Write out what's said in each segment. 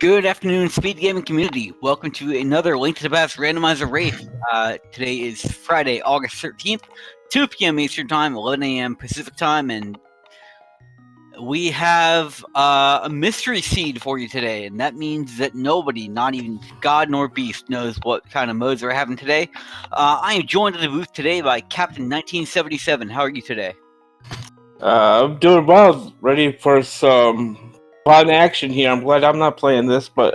Good afternoon, speed gaming community. Welcome to another Link to the Past Randomizer race. Today is Friday, August 13th, 2 p.m. Eastern Time, 11 a.m. Pacific Time, and we have a mystery seed for you today, and that means that nobody, not even God nor Beast, knows what kind of modes we're having today. I am joined in the booth today by Captain 1977. How are you today? I'm doing well, ready for some fun action here. I'm glad I'm not playing this, but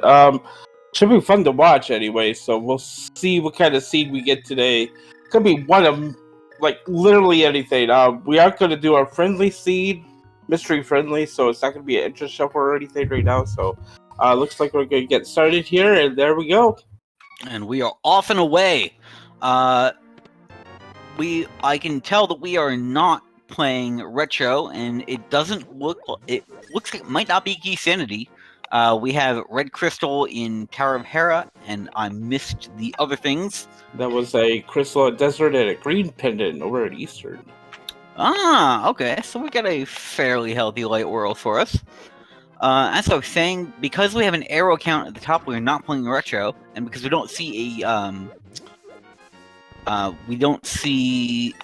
should be fun to watch anyway. So we'll see what kind of seed we get today. Could be one of like literally anything. We are going to do our friendly seed, mystery friendly, so it's not going to be an interest shuffle or anything right now. So looks like we're going to get started here, and there we go. And we are off and away. I can tell that we are not playing retro, and it doesn't look. It looks like it might not be Key Sanity. We have Red Crystal in Tower of Hera, and I missed the other things. That was a Crystal at Desert and a green pendant over at Eastern. Ah, okay. So we got a fairly healthy light world for us. As I was saying, because we have an arrow count at the top, we're not playing retro, and because we don't see a we don't see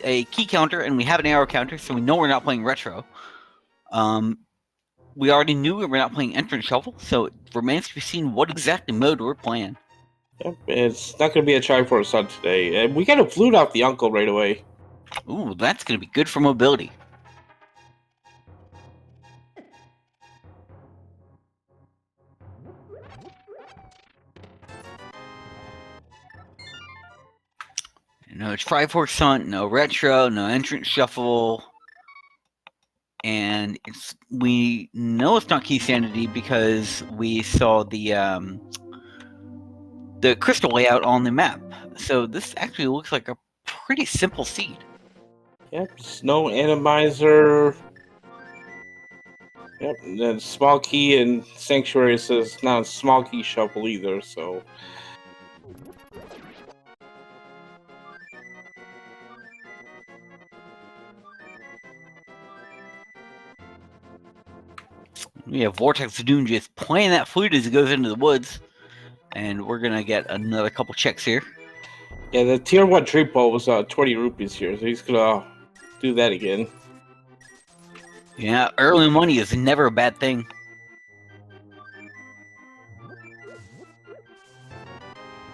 a key counter, and we have an arrow counter, so we know we're not playing retro. We already knew we were not playing entrance shuffle, so it remains to be seen what exactly mode we're playing. Yep, it's not going to be a Triforce on today. And we got to flute out the uncle right away. Ooh, that's going to be good for mobility. No Triforce Hunt, no retro, no entrance shuffle. And we know it's not Key Sanity because we saw the crystal layout on the map. So this actually looks like a pretty simple seed. Yep, Snow Randomizer. Yep, and then small key and Sanctuary says not a small key shuffle either, so. We have Vortex Dune just playing that flute as he goes into the woods. And we're going to get another couple checks here. Yeah, the tier 1 triple was 20 rupees here, so he's going to do that again. Yeah, early money is never a bad thing.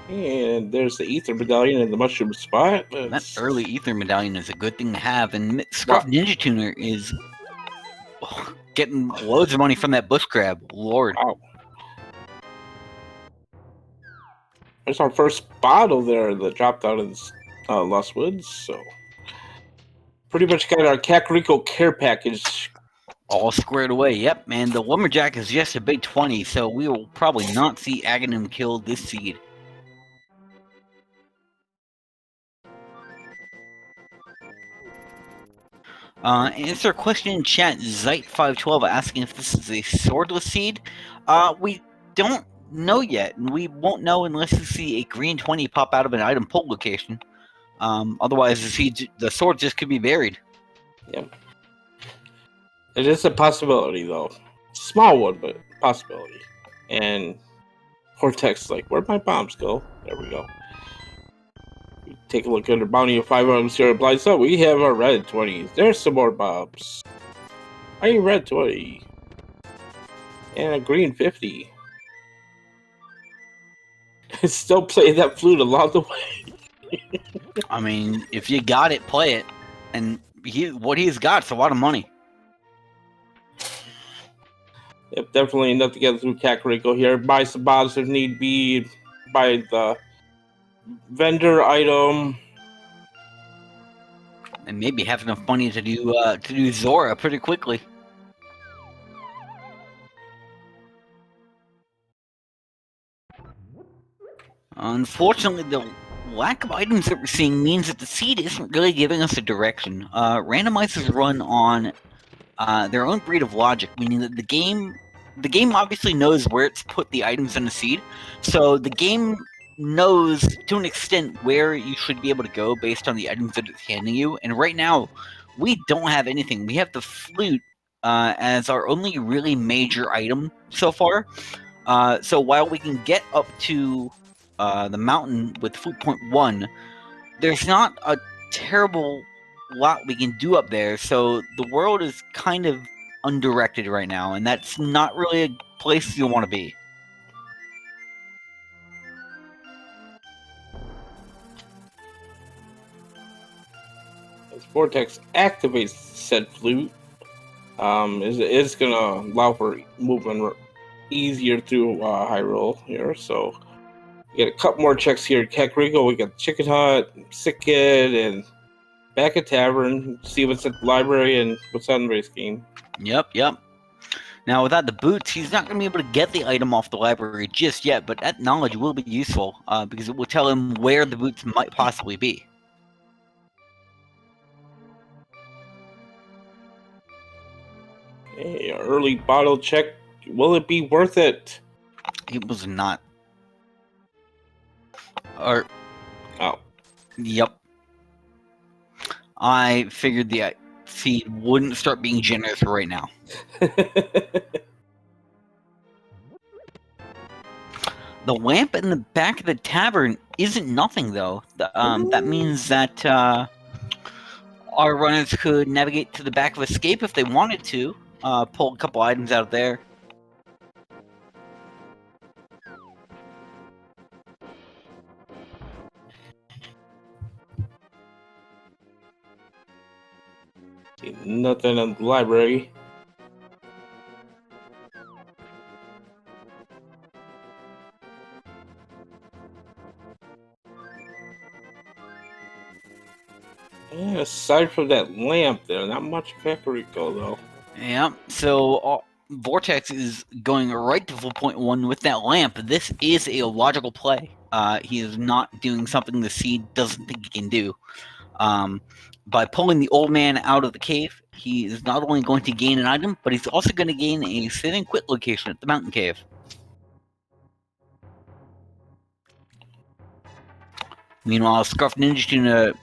And there's the Ether Medallion in the Mushroom spot. That early Ether Medallion is a good thing to have. And Scruff Ninja Tuner is getting loads of money from that bush crab. Lord. Wow. There's our first bottle there that dropped out of Lost Woods, so pretty much got our Kakariko care package all squared away. Yep, man. The Lumberjack is just a big 20, so we will probably not see Ganon kill this seed. Answer a question in chat. Zeit512 asking if this is a swordless seed. We don't know yet, and we won't know unless we see a green 20 pop out of an item pull location. Otherwise, the sword just could be buried. Yep. It is a possibility, though. Small one, but possibility. And Vortex, like, where'd my bombs go? There we go. Take a look at our bounty of 5 items here at Blind. So we have our red 20s. There's some more bombs. A red 20. And a green 50. Still playing that flute along the way. I mean, if you got it, play it. And what he's got's a lot of money. Yep, definitely enough to get through Kakariko here. Buy some bombs if need be. Buy the vendor item. And maybe have enough money to do Zora pretty quickly. Unfortunately, the lack of items that we're seeing means that the seed isn't really giving us a direction. Randomizers run on their own breed of logic, meaning that the game obviously knows where it's put the items in the seed, so the game knows to an extent where you should be able to go based on the items that it's handing you. And right now, we don't have anything. We have the flute as our only really major item so far. So while we can get up to the mountain with Flute Point 1, there's not a terrible lot we can do up there. So the world is kind of undirected right now, and that's not really a place you want to be. As Vortex activates said flute, it's gonna allow for movement easier through Hyrule here. So we get a couple more checks here at Kakariko. We got Chicken Hut, Sick Kid, and back at Tavern. See what's at the library and what's on the race game. Yep. Now, without the boots, he's not going to be able to get the item off the library just yet, but that knowledge will be useful because it will tell him where the boots might possibly be. Okay, early bottle check. Will it be worth it? It was not. Oh. Yep. I figured the seed wouldn't start being generous right now. The lamp in the back of the tavern isn't nothing, though. That means that our runners could navigate to the back of Escape if they wanted to, pull a couple items out of there. Nothing in the library. Yeah, aside from that lamp there, not much Kakariko though. Yeah, so Vortex is going right to full point 1 with that lamp. This is a logical play. He is not doing something the seed doesn't think he can do. By pulling the old man out of the cave, he is not only going to gain an item, but he's also going to gain a sit and quit location at the mountain cave. Meanwhile, Scarf Ninja Tuna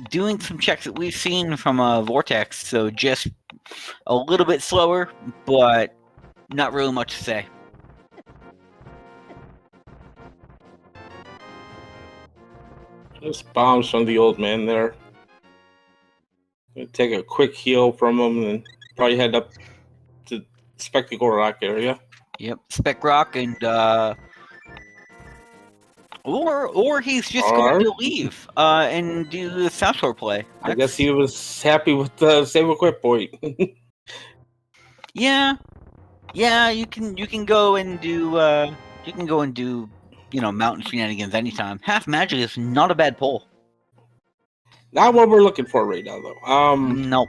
doing some checks that we've seen from Vortex, so just a little bit slower, but not really much to say. Just bombs from the old man there. Gonna take a quick heal from him and probably head up to Spectacle Rock area. Yep, Spec Rock and or he's just going to leave and do the South Shore play. I guess he was happy with the save equip point. Yeah, you can go and do mountain shenanigans anytime. Half magic is not a bad pull. Not what we're looking for right now, though. Nope.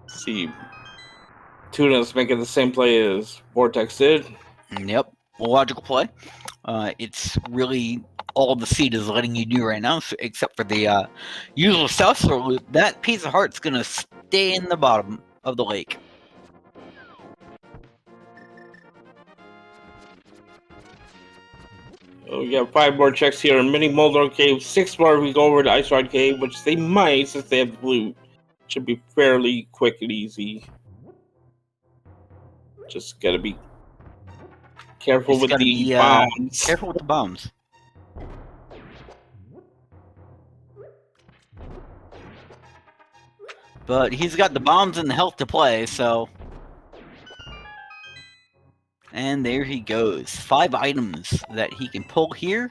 Let's see, Tuna's making the same play as Vortex did. Yep, logical play. It's really all the seed is letting you do right now, except for the usual South Shore loop. That piece of heart's gonna stay in the bottom of the lake. We got 5 more checks here in Mini Molder Cave. 6 more we go over to Ice Rod Cave, which they might since they have the blue. Should be fairly quick and easy. Just gotta be careful with the bombs. Careful with the bombs. But he's got the bombs and the health to play, so... And there he goes. 5 items that he can pull here.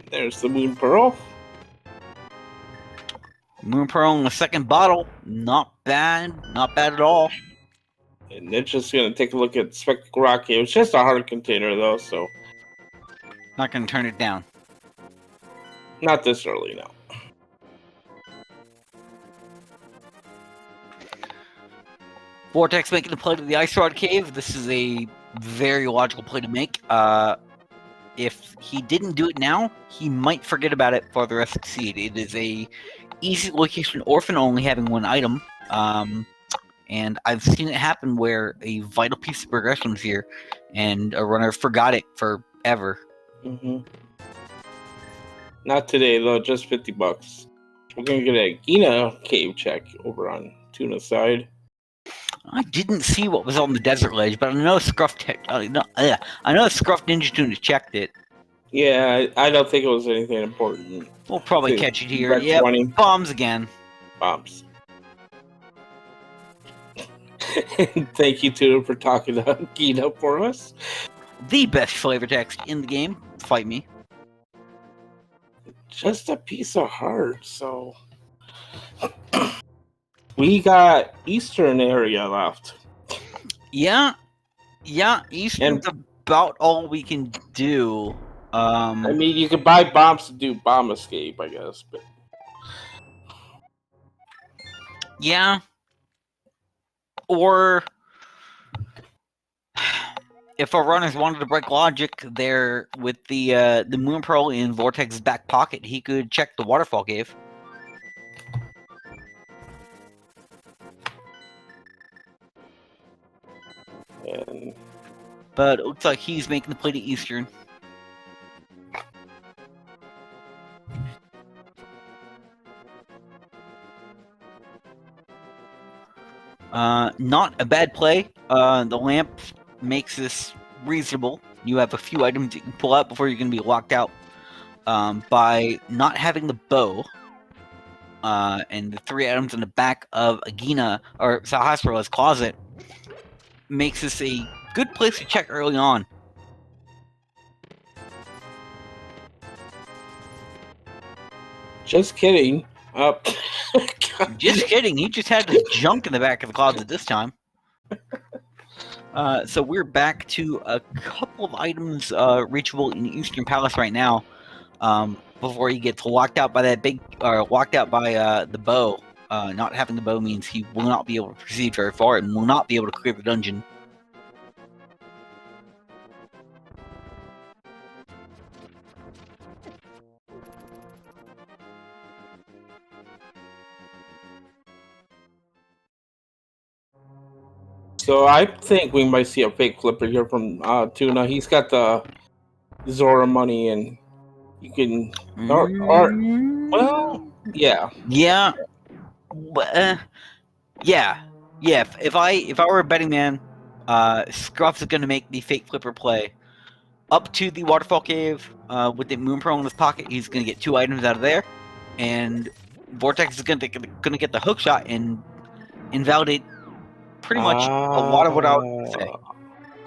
There's the Moon Pearl. Moon Pearl in the second bottle. Not bad. Not bad at all. And they're just going to take a look at Spectacle Rock Cave. It's just a hard container, though, so... Not going to turn it down. Not this early, no. Vortex making the play to the Ice Rod Cave. This is a very logical play to make. If he didn't do it now, he might forget about it for the rest of the seed. It is a easy location orphan only having 1 item. And I've seen it happen where a vital piece of progression was here and a runner forgot it forever. Mm-hmm. Not today though, just $50. We're gonna get a Gina cave check over on Tuna's side. I didn't see what was on the desert ledge, but I know Scruff I know Scruff Ninja Tuna checked it. Yeah, I don't think it was anything important. We'll probably Dude, catch it here. red Yep, 20 bombs again. bombs. Thank you, Tuna, for talking to Gina for us. The best flavor text in the game. Fight me. Just a piece of heart, so we got Eastern area left. Yeah, Eastern's about all we can do. I mean, you could buy bombs to do bomb escape, I guess, but yeah, or if our runners wanted to break logic, there with the Moon Pearl in Vortex's back pocket, he could check the waterfall cave. But it looks like he's making the play to Eastern. Not a bad play. The lamp makes this reasonable. You have a few items you can pull out before you're going to be locked out. By not having the bow, and the 3 items in the back of Agina or Sahasrara's closet makes this a good place to check early on. just kidding. Just kidding. He just had the junk in the back of the closet this time. So we're back to a couple of items reachable in Eastern Palace right now. Before he gets locked out by the bow. Not having the bow means he will not be able to proceed very far and will not be able to clear the dungeon. So I think we might see a fake flipper here from Tuna. He's got the Zora money, and you can well, yeah. If I were a betting man, Scruff is going to make the fake flipper play up to the waterfall cave with the Moon Pearl in his pocket. He's going to get 2 items out of there, and Vortex is going to get the hook shot and invalidate pretty much a lot of what I would say.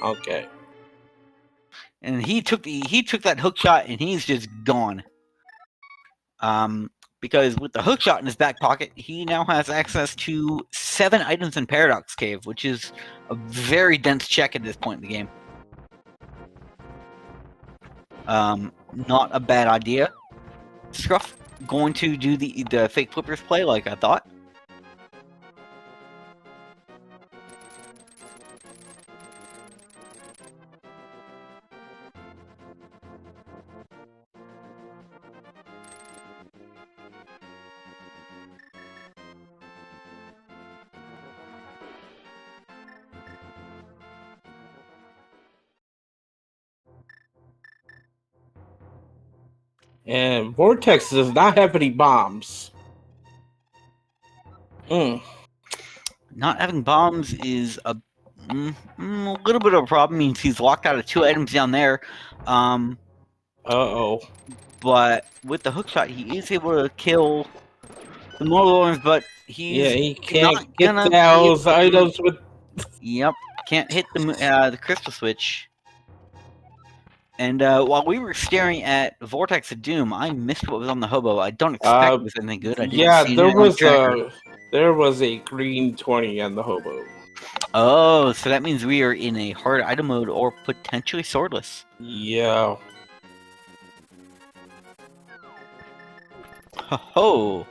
Okay. And he took that hook shot, and he's just gone. Because with the hook shot in his back pocket, he now has access to 7 items in Paradox Cave, which is a very dense check at this point in the game. Not a bad idea. Scruff going to do the fake flippers play like I thought. And Vortex does not have any bombs. Not having bombs is a little bit of a problem. Means he's locked out of 2 items down there. But with the hook shot, he is able to kill the Morlorns, but he can't get those items with. Yep, can't hit the crystal switch. And while we were staring at Vortex of Doom, I missed what was on the hobo. I don't expect it was anything good. I didn't see there was a green 20 on the hobo. Oh, so that means we are in a hard item mode or potentially swordless. Yeah. Ho-ho.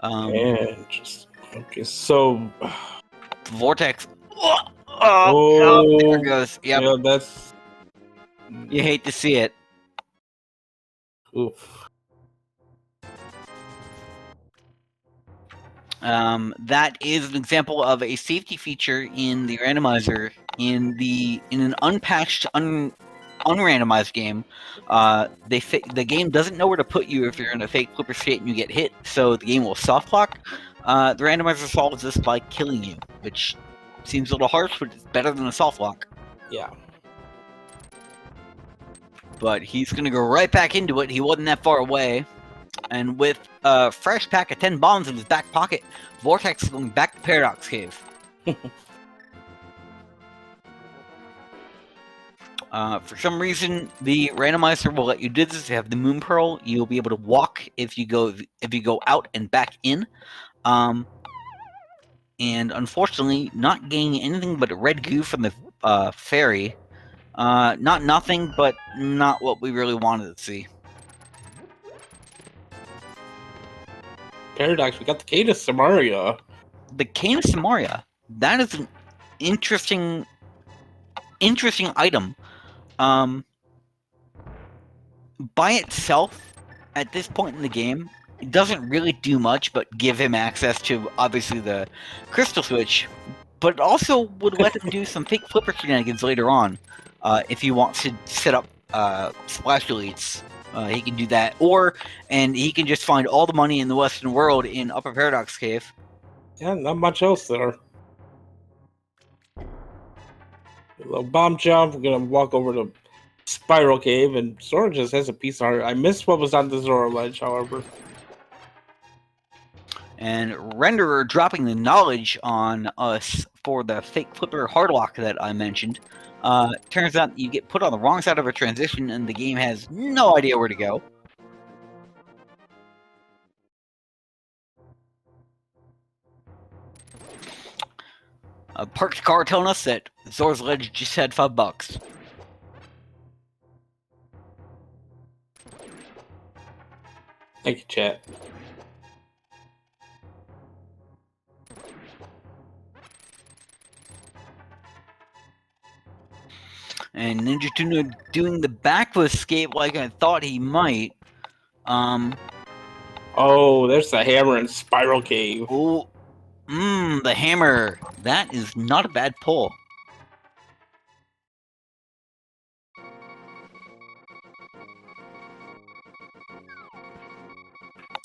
Okay, so Vortex. Oh, there it goes. Yep. Yeah, that's. You hate to see it. Oof. That is an example of a safety feature in the randomizer in an unpatched, unrandomized game, the game doesn't know where to put you if you're in a fake flipper state and you get hit, so the game will soft lock. The randomizer solves this by killing you, which seems a little harsh, but it's better than a soft lock. Yeah. But he's going to go right back into it. He wasn't that far away. And with a fresh pack of 10 bombs in his back pocket, Vortex is going back to Paradox Cave. For some reason, the randomizer will let you do this. If you have the Moon Pearl, you'll be able to walk if you go out and back in. And unfortunately, not getting anything but a red goo from the fairy. Not nothing, but not what we really wanted to see. Paradox, we got the Kate of Samaria. The Cane of Samaria. That is an interesting item. By itself, at this point in the game, it doesn't really do much but give him access to, obviously, the crystal switch, but it also would let him do some fake flipper shenanigans later on. If he wants to set up splash deletes, he can do that. And he can just find all the money in the Western world in Upper Paradox Cave. Yeah, not much else there. A little bomb jump. We're gonna walk over to Spiral Cave, and Sora just has a piece of art. I missed what was on the Zora ledge, however. And Renderer dropping the knowledge on us for the fake flipper hardlock that I mentioned. Turns out you get put on the wrong side of a transition and the game has no idea where to go. Parked car telling us that Zora's Ledge just had $5. Thank you, chat. And Ninja Tuna doing the backward escape like I thought he might. Oh, there's the hammer in Spiral Cave. Oh, the hammer. That is not a bad pull.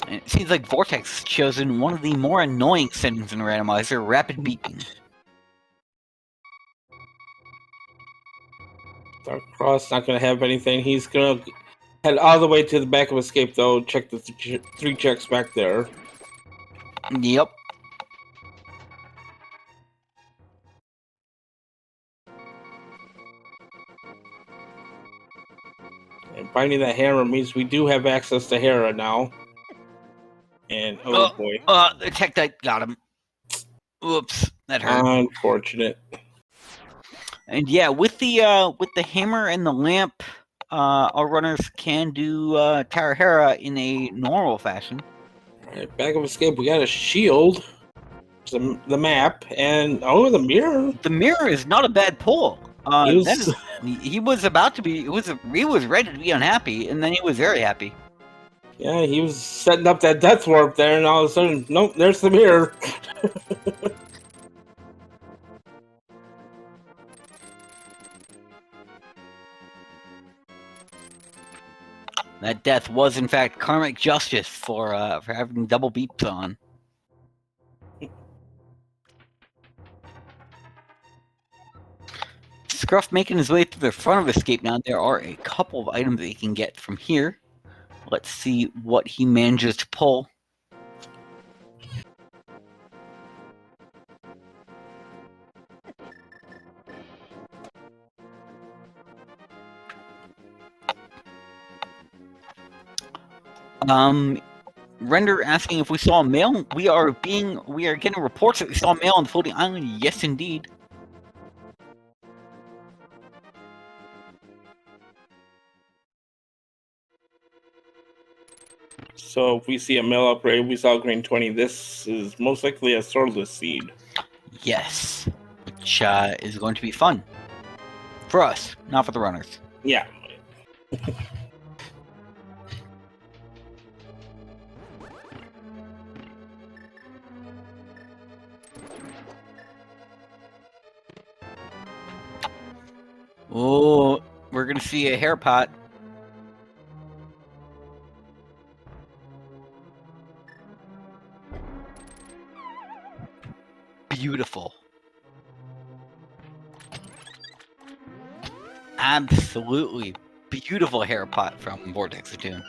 And it seems like Vortex has chosen one of the more annoying settings in Randomizer, rapid beeping. Dark Cross not gonna have anything. He's gonna head all the way to the back of Escape, though. Check the three checks back there. Yep. And finding that hammer means we do have access to Hera now. And oh boy. The Tektite got him. Oops, that hurt. Unfortunate. And yeah, with the hammer and the lamp, our runners can do Tower Hera in a normal fashion. Alright, back of Escape, we got a shield. The map, and oh, the mirror. The mirror is not a bad pull. He was about to be. He was ready to be unhappy, and then he was very happy. Yeah, he was setting up that death warp there, and all of a sudden, nope, there's the mirror. That death was, in fact, karmic justice for having double beeps on. Scruff making his way through the front of Escape now. There are a couple of items that he can get from here. Let's see what he manages to pull. Render asking if we saw a mail. We are getting reports that we saw mail on the floating island. Yes, indeed. So if we see a mail upgrade, we saw green 20. This is most likely a swordless seed. Yes, which is going to be fun for us, not for the runners. Yeah. Oh, we're going to see a hair pot. Beautiful. Absolutely beautiful hair pot from Vortex Attune.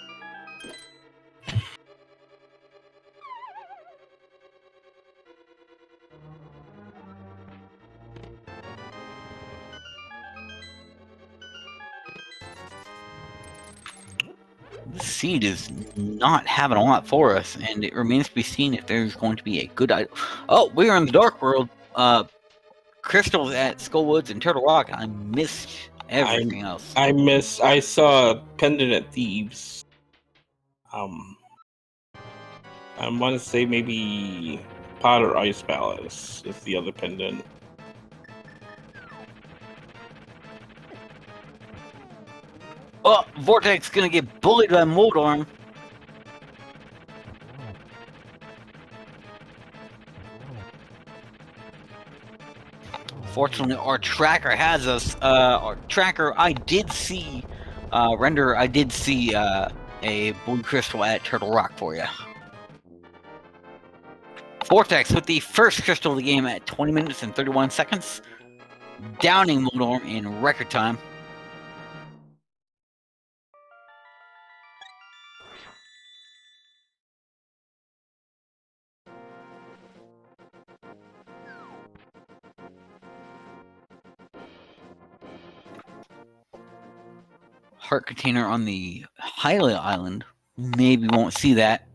This seed is not having a lot for us, and it remains to be seen if there's going to be a good item. Oh, we are in the Dark World. Crystals at Skullwoods and Turtle Rock. I missed everything else. I saw Pendant at Thieves. I want to say maybe Potter Ice Palace is the other pendant. Oh, Vortex gonna get bullied by Moldorm. Fortunately, our tracker has us. Our tracker, I did see, Render, I did see a blue crystal at Turtle Rock for you. Vortex with the first crystal of the game at 20 minutes and 31 seconds, downing Moldorm in record time. Heart container on the Highlight Island. Maybe won't see that.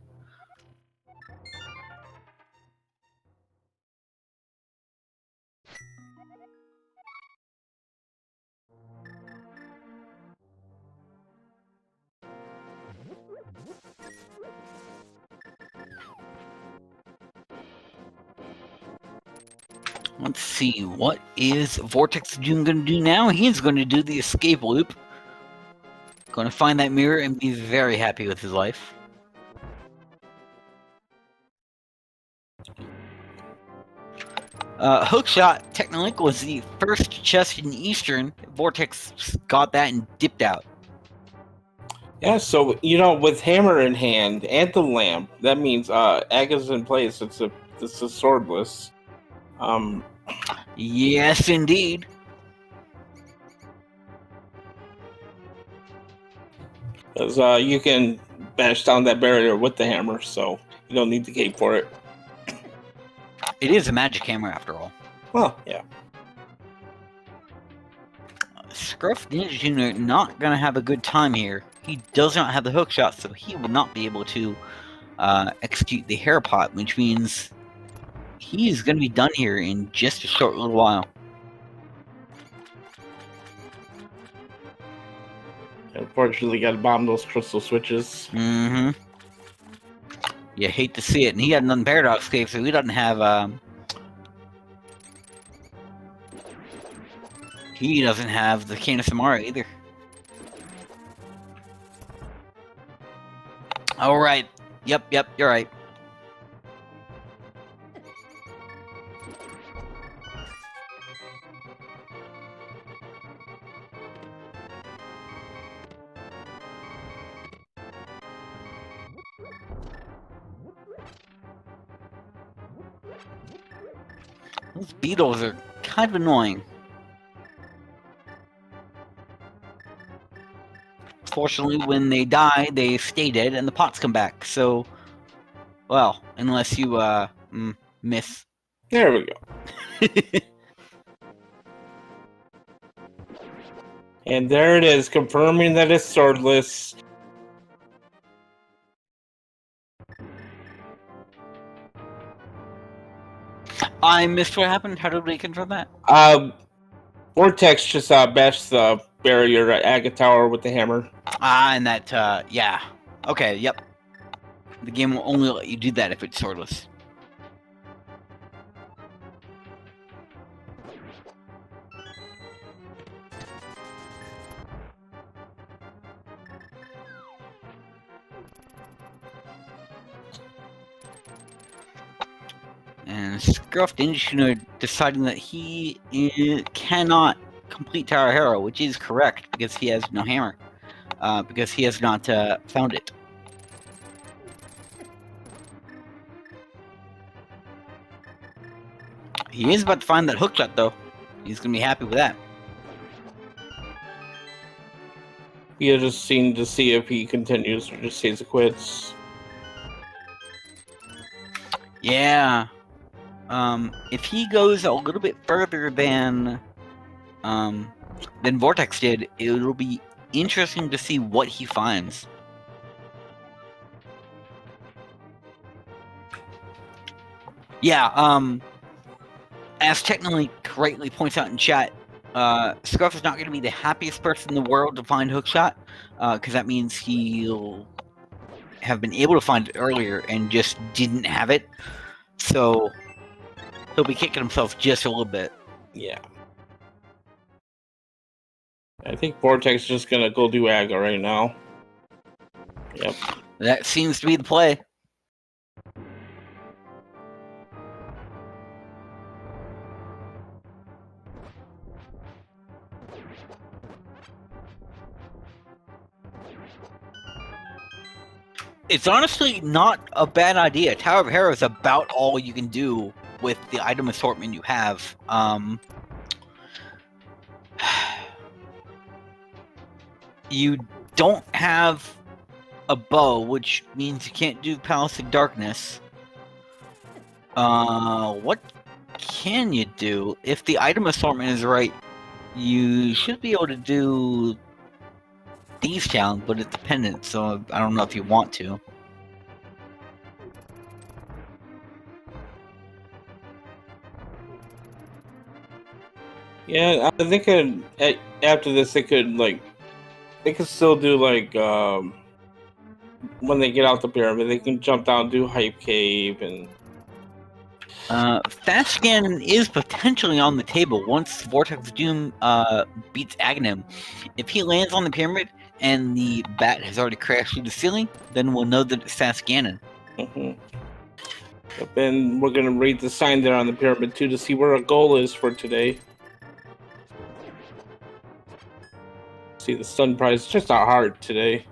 Let's see, what is Vortex Doom going to do now? He's going to do the escape loop. Going to find that mirror and be very happy with his life. Hookshot Technolink was the first chest in Eastern. Vortex got that and dipped out. Yeah, so, with hammer in hand and the lamp, that means Aga's in place. It's a swordless. Yes, indeed. Because you can bash down that barrier with the hammer, so you don't need the cape for it. It is a magic hammer, after all. Well, yeah. Scruff Ninja Jr. not going to have a good time here. He does not have the hook shot, so he will not be able to execute the hair pot, which means he's going to be done here in just a short little while. Unfortunately, got to bomb those crystal switches. Mm-hmm. You hate to see it, and he had another Paradox Cave, so he doesn't have, he doesn't have the Cane of Samara either. Alright. Yep, you're right. Those beetles are kind of annoying. Fortunately, when they die, they stay dead and the pots come back. So, well, unless you, miss. There we go. And there it is, confirming that it's swordless. I missed what happened. How did we confirm that? Vortex just bashed the barrier at Aga Tower with the hammer. And that, yeah. Okay, yep. The game will only let you do that if it's swordless. And Scruff Ninja deciding that he cannot complete Tower of Hera, which is correct because he has no hammer. Because he has not found it. He is about to find that hook shot, though. He's gonna be happy with that. You just seen to see if he continues or just says it quits. Yeah. If he goes a little bit further than Vortex did, it'll be interesting to see what he finds. Yeah, as technically correctly points out in chat, Scruff is not going to be the happiest person in the world to find hookshot, because that means he'll have been able to find it earlier and just didn't have it. So he'll be kicking himself just a little bit. Yeah. I think Vortex is just gonna go do Aga right now. Yep. That seems to be the play. It's honestly not a bad idea. Tower of Hera is about all you can do with the item assortment you have. You don't have a bow, which means you can't do Palace of Darkness. What can you do? If the item assortment is right, you should be able to do Thieves Town, but it's dependent, so I don't know if you want to. Yeah, I think after this they could still do when they get out the pyramid, they can jump down, do Hype Cave, and Fast Ganon is potentially on the table once Vortex Doom beats Aghanim. If he lands on the pyramid and the bat has already crashed through the ceiling, then we'll know that it's Fast Ganon. But then we're gonna read the sign there on the pyramid too to see where our goal is for today. See the stun prize, just not hard today.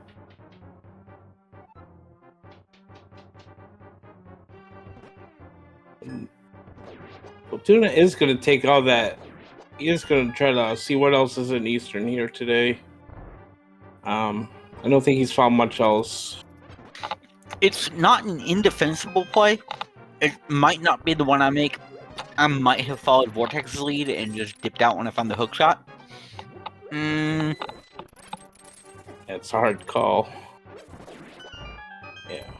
Well, Tuna is going to take all that. He is going to try to see what else is in Eastern here today. I don't think he's found much else. It's not an indefensible play. It might not be the one I make. I might have followed Vortex's lead and just dipped out when I found the hook shot. It's a hard call. Yeah.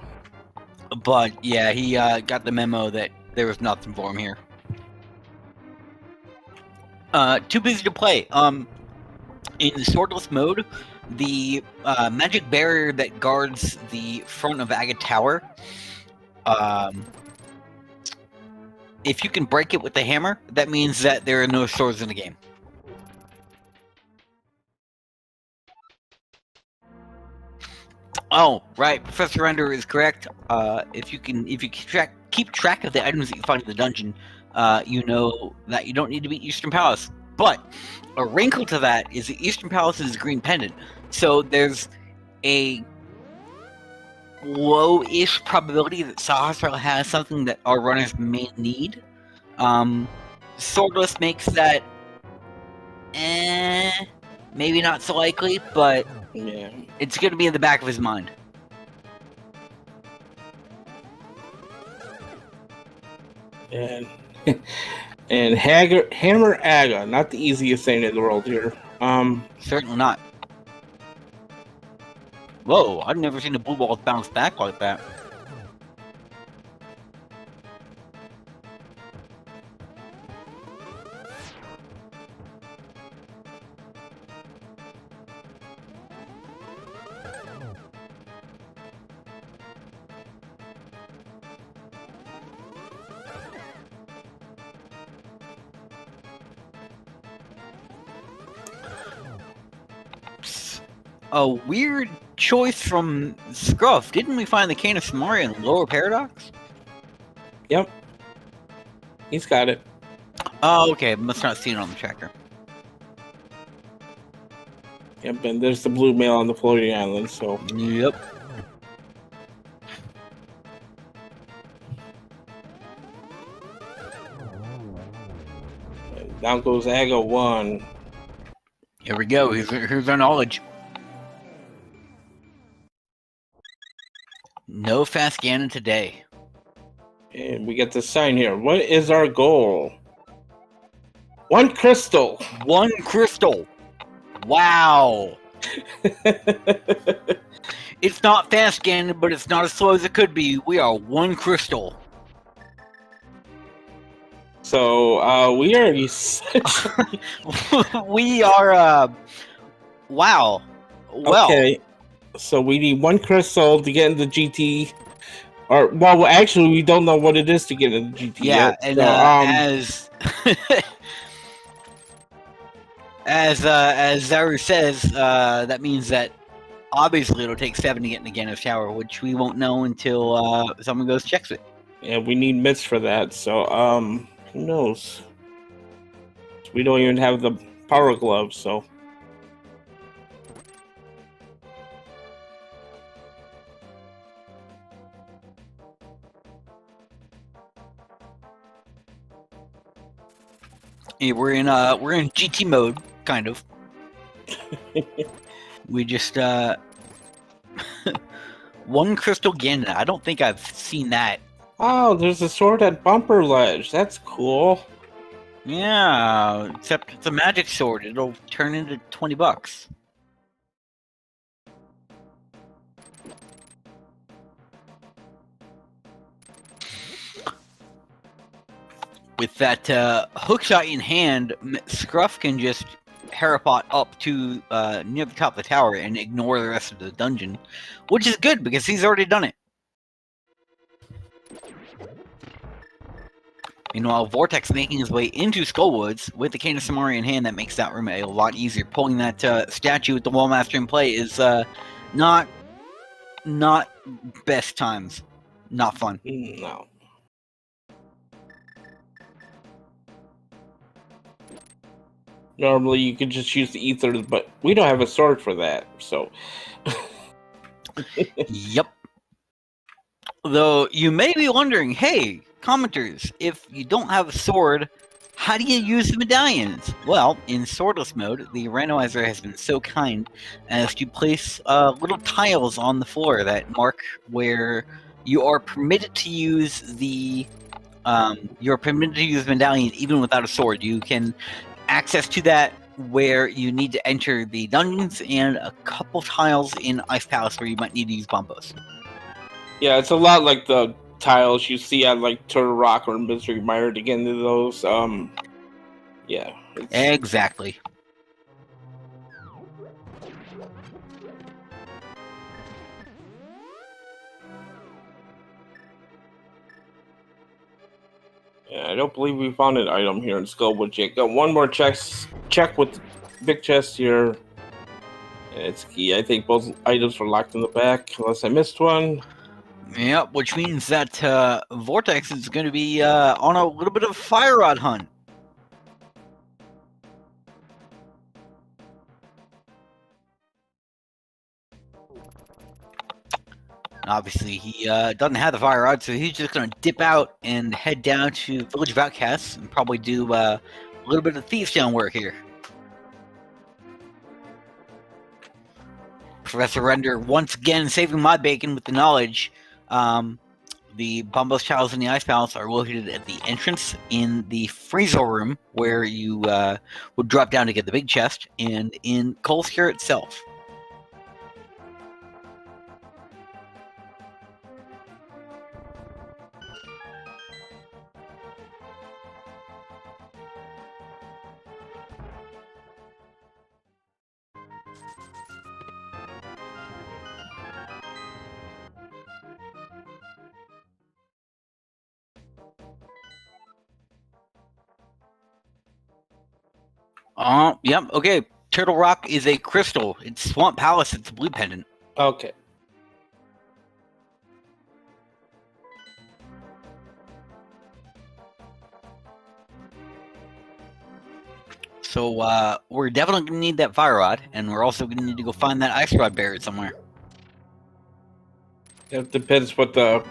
But yeah, he got the memo that there was nothing for him here. Too busy to play. In swordless mode, the magic barrier that guards the front of Aga Tower, if you can break it with the hammer, that means that there are no swords in the game. Oh, right. Professor Render is correct. If you keep track of the items that you find in the dungeon, you know that you don't need to beat Eastern Palace. But a wrinkle to that is that Eastern Palace is a green pendant, so there's a low-ish probability that Sahasrara has something that our runners may need. Swordless makes that maybe not so likely, but yeah, it's going to be in the back of his mind. And Hammer Aga, not the easiest thing in the world here. Certainly not. Whoa, I've never seen a blue ball bounce back like that. A weird choice from Scruff. Didn't we find the Cane of Samaria in Lower Paradox? Yep. He's got it. Oh, okay. Must not see it on the tracker. Yep, and there's the blue mail on the floating island, so... Yep. And down goes Aga 1. Here we go. Here's our knowledge. No fast Ganon today. And we get the sign here. What is our goal? 1 crystal! 1 crystal! Wow! It's not fast Ganon, but it's not as slow as it could be. We are 1 crystal. So, we are essentially... We are, wow. Well, Okay, so we need 1 crystal to get into GT. Or, well, actually, we don't know what it is to get into GT yeah, yet. and So, as Zaru says, that means that obviously it'll take 7 to get into Ganon Tower, which we won't know until someone goes checks it. yeah, we need mitts for that. So, who knows? We don't even have the power glove, so... Yeah, we're in GT mode, kind of. We just 1 crystal Ganon. I don't think I've seen that. Oh, there's a sword at Bumper Ledge. That's cool. Yeah, except it's a magic sword. It'll turn into $20. With that hook shot in hand, Scruff can just Herapot up to near the top of the tower and ignore the rest of the dungeon, which is good because he's already done it. Meanwhile, Vortex making his way into Skullwoods with the Cane of Samari in hand, that makes that room a lot easier. Pulling that statue with the Wallmaster in play is not best times. Not fun. No. Normally, you could just use the ether, but we don't have a sword for that, so... Yep. Though you may be wondering, hey, commenters, if you don't have a sword, how do you use the medallions? Well, in swordless mode, the randomizer has been so kind as to place little tiles on the floor that mark where you are permitted to use the medallion even without a sword. You can access to that where you need to enter the dungeons, and a couple tiles in Ice Palace where you might need to use bombos. Yeah, it's a lot like the tiles you see at like Turtle Rock or Mystery Mire to get into those. Yeah. Exactly. Yeah, I don't believe we found an item here in Skullwood yet. Got one more check with the big chest here. And it's key. I think both items were locked in the back, unless I missed one. Yep, which means that Vortex is going to be on a little bit of a fire rod hunt. Obviously, he doesn't have the fire rod, so he's just going to dip out and head down to Village of Outcasts and probably do a little bit of Thiefstone work here. Professor Render once again saving my bacon with the knowledge. The Bombos Chalice and the Ice Palace are located at the entrance in the freezer room where you would drop down to get the big chest, and in Kolskir itself. Yep, okay. Turtle Rock is a crystal. It's Swamp Palace, it's a blue pendant. Okay. So we're definitely gonna need that fire rod, and we're also gonna need to go find that ice rod buried somewhere. It depends what the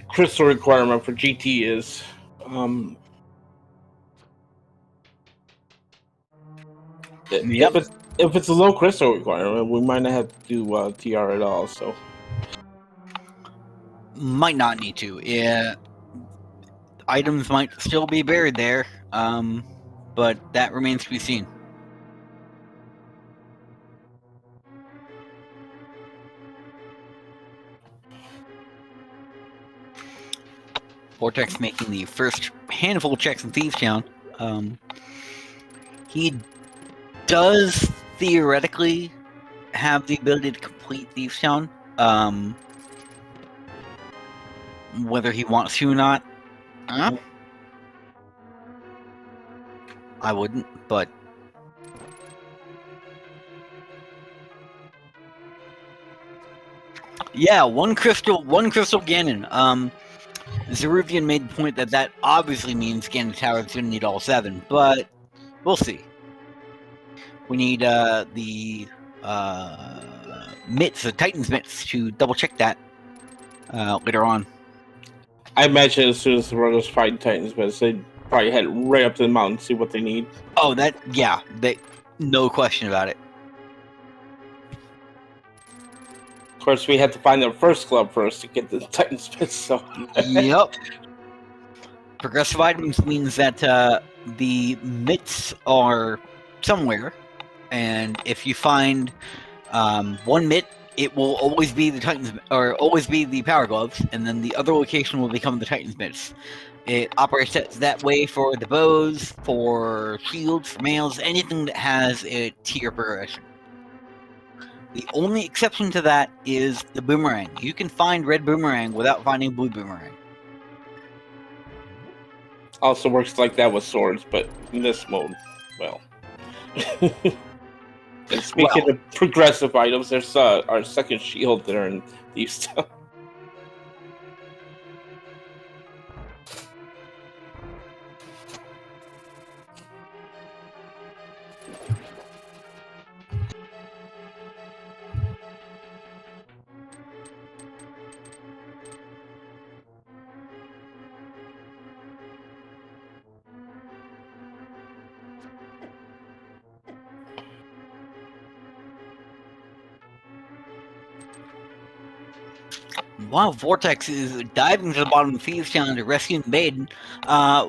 crystal requirement for GT is. Yep. If it's a low crystal requirement, we might not have to do TR at all. So Might not need to. Yeah, items might still be buried there, but that remains to be seen. Vortex making the first handful of checks in Thieves Town. He does theoretically have the ability to complete Thieves Town. Whether he wants to or not, I wouldn't, but yeah, one crystal Ganon. Zeruvian made the point that obviously means Ganon Tower is going to need all 7, but we'll see. We need the mitts, the Titan's mitts, to double check that later on. I imagine as soon as the brothers fight Titans, but they'd probably head right up to the mountain, see what they need. Oh, no question about it. Of course, we had to find the first club first to get the Titan Spits. So yep. Progressive items means that the mitts are somewhere, and if you find one mitt, it will always be the Titans, or always be the Power Gloves, and then the other location will become the Titans mitts. It operates that way for the bows, for shields, for mails, anything that has a tier progression. The only exception to that is the boomerang. You can find red boomerang without finding blue boomerang. Also works like that with swords, but in this mode, well. And speaking of progressive items, there's our second shield there in these two. While Vortex is diving to the bottom of Thieves Town to rescue the maiden,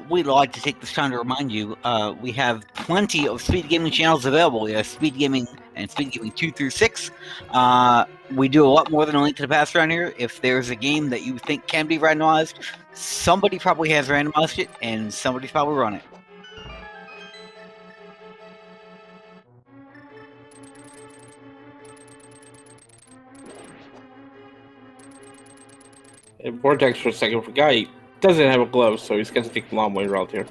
we'd like to take this time to remind you we have plenty of speed gaming channels available. We have Speed Gaming and Speed Gaming 2 through 6. We do a lot more than a Link to the Past around here. If there's a game that you think can be randomized, somebody probably has randomized it, and somebody's probably run it. And Vortex for a second forgot he doesn't have a glove, so he's gonna take a long way around here.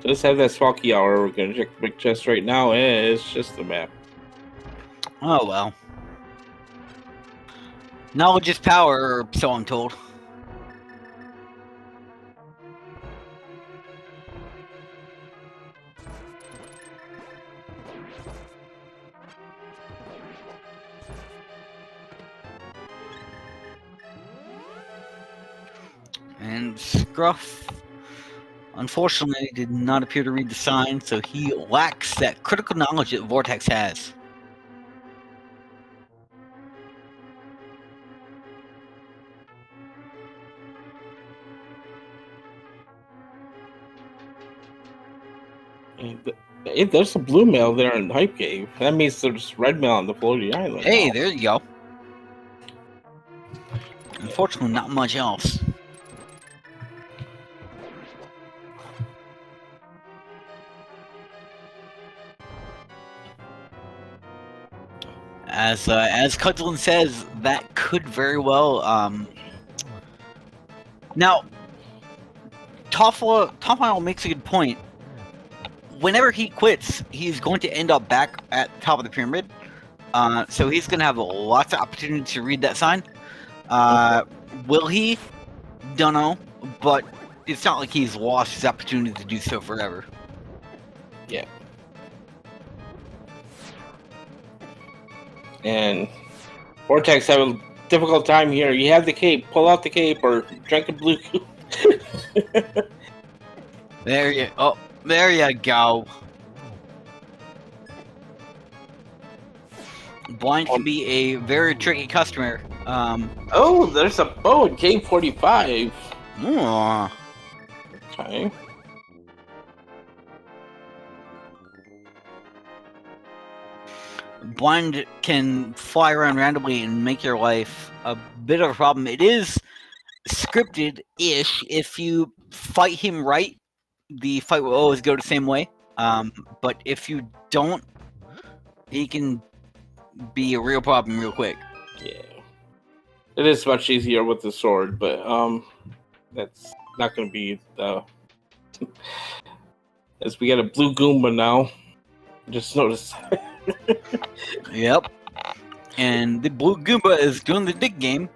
Just have that small key hour. We're gonna check the big chest right now. It's just the map. Oh well. Knowledge is power, or so I'm told. And Scruff, unfortunately, did not appear to read the sign, so he lacks that critical knowledge that Vortex has. If there's a blue mail there in Hype Cave, that means there's red mail on the floating island. Hey, there you go. Unfortunately, not much else. As Cudgelin says, that could very well. Now, Toffile makes a good point. Whenever he quits, he's going to end up back at the top of the pyramid. So he's going to have lots of opportunity to read that sign. Will he? Don't know. But it's not like he's lost his opportunity to do so forever. Yeah. And Vortex have a difficult time here. You have the cape. Pull out the cape or drink a blue. There you go. Blind can be a very tricky customer. Oh, there's a bow in Game 45. Okay. Blind can fly around randomly and make your life a bit of a problem. It is scripted-ish. If you fight him right, the fight will always go the same way. But if you don't, he can be a real problem real quick. Yeah. It is much easier with the sword, but that's not going to be the... As we get a blue Goomba now. Just noticed. Yep. And the blue Goomba is doing the dig game.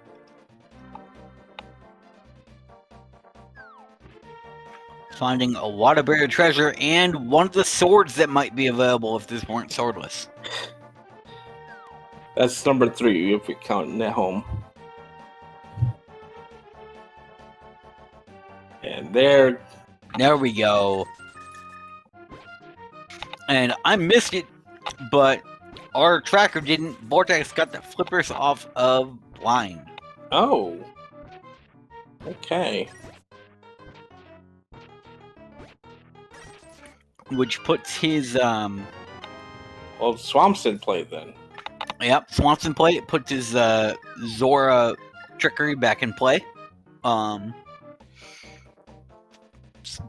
Finding a lot of buried treasure and one of the swords that might be available if this weren't swordless. That's number 3 if we're counting at home. And there we go. And I missed it, but our tracker didn't. Vortex got the flippers off of Blind. Oh. Okay. Which puts his Well, Swamp's in play then. Yep, Swamp's in play. It puts his Zora trickery back in play.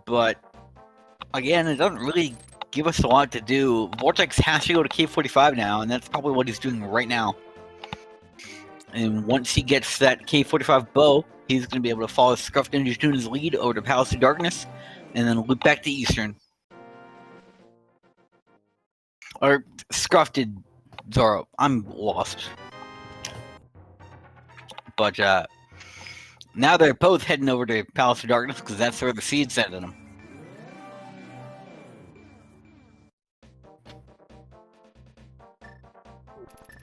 But again, it doesn't really give us a lot to do. Vortex has to go to K45 now, and that's probably what he's doing right now. And once he gets that K45 bow, he's going to be able to follow Scruff Ninja Tuna's lead over to Palace of Darkness, and then loop back to Eastern. Or Scruff did Zoro. I'm lost. But now they're both heading over to Palace of Darkness because that's where the seed's sending them.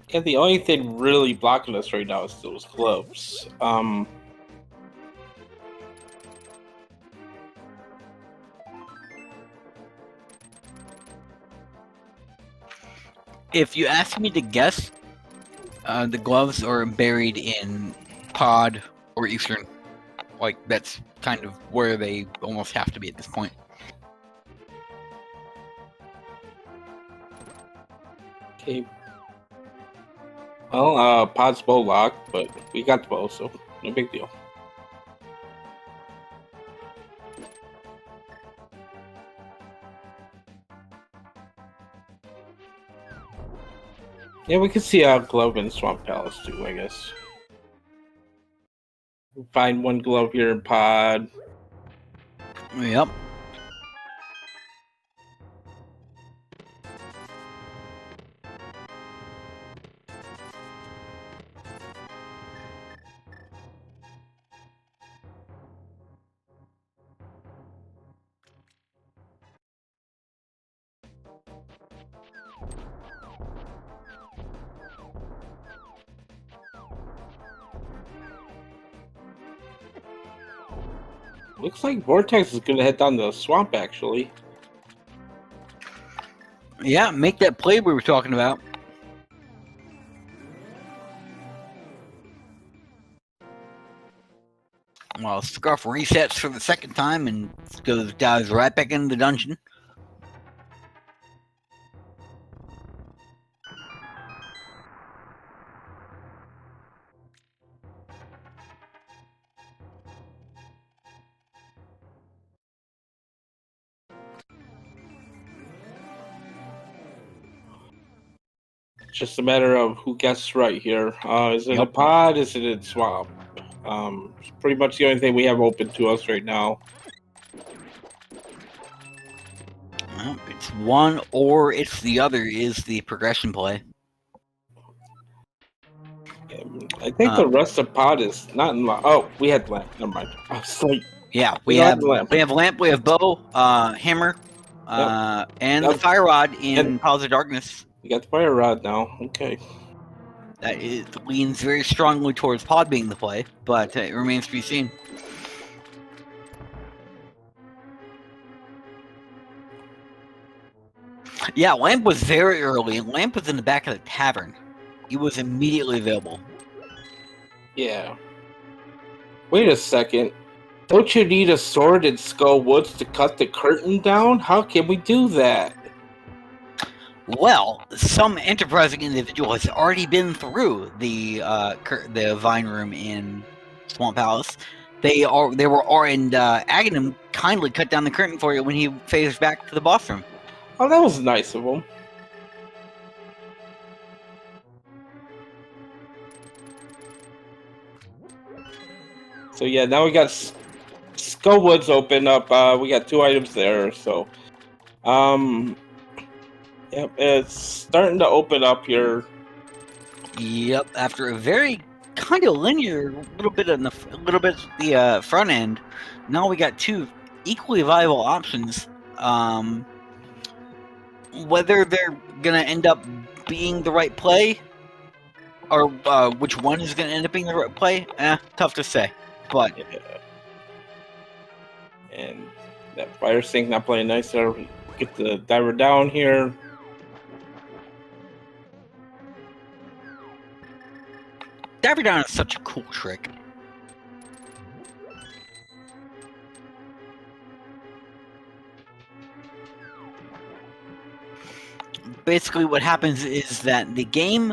Yeah, the only thing really blocking us right now is those gloves. If you ask me to guess, the gloves are buried in Pod or Eastern. Like, that's kind of where they almost have to be at this point. Okay. Well, Pod's bow locked, but we got the bow, so no big deal. Yeah, we can see a glove in Swamp Palace too, I guess. We'll find one glove here in Pod. Yep. Looks like Vortex is gonna head down the swamp, actually. Yeah, make that play we were talking about. Well, Scarf resets for the second time and dives right back into the dungeon. Just a matter of who gets right here. Is it a Yep. Pod? Is it a swamp? It's pretty much the only thing we have open to us right now. Well, it's one or it's the other is the progression play. I think the rest of Pod is not in line. Oh, we had land. Never mind. I was like, Yeah, We don't have the lamp. we have lamp, we have bow, hammer, and the Yep. fire rod in And- Palace of Darkness. We got the fire rod now. Okay. That leans very strongly towards pod being the play, but it remains to be seen. Yeah, lamp was very early. Lamp was in the back of the tavern. He was immediately available. Yeah. Wait a second. Don't you need a sword in Skull Woods to cut the curtain down? How can we do that? Well, some enterprising individual has already been through the Vine Room in Swamp Palace. They were and Aghanim kindly cut down the curtain for you when he phased back to the boss room. Oh, that was nice of him. So yeah, now we got Skull Woods open up. We got 2 items there. So, yep, it's starting to open up here. Yep, after a very kind of linear little bit at the front end, now we got 2 equally viable options. Whether they're gonna end up being the right play, or which one is gonna end up being the right play, tough to say. But And that fire sink not playing nice there. Get the diver down here. Diver down is such a cool trick. Basically, what happens is that the game,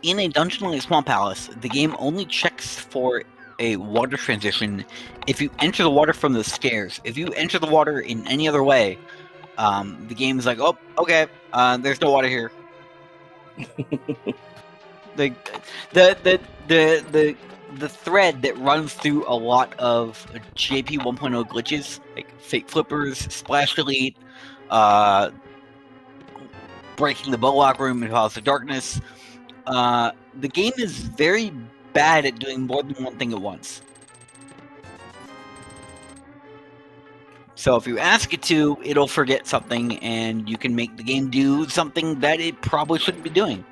in a dungeon like Swamp Palace, the game only checks for a water transition if you enter the water from the stairs. If you enter the water in any other way, the game is like, oh, okay, there's no water here. the thread that runs through a lot of JP 1.0 glitches, like fake flippers, splash delete, breaking the bow-lock room in Palace of Darkness. The game is very bad at doing more than one thing at once. So if you ask it to, it'll forget something, and you can make the game do something that it probably shouldn't be doing.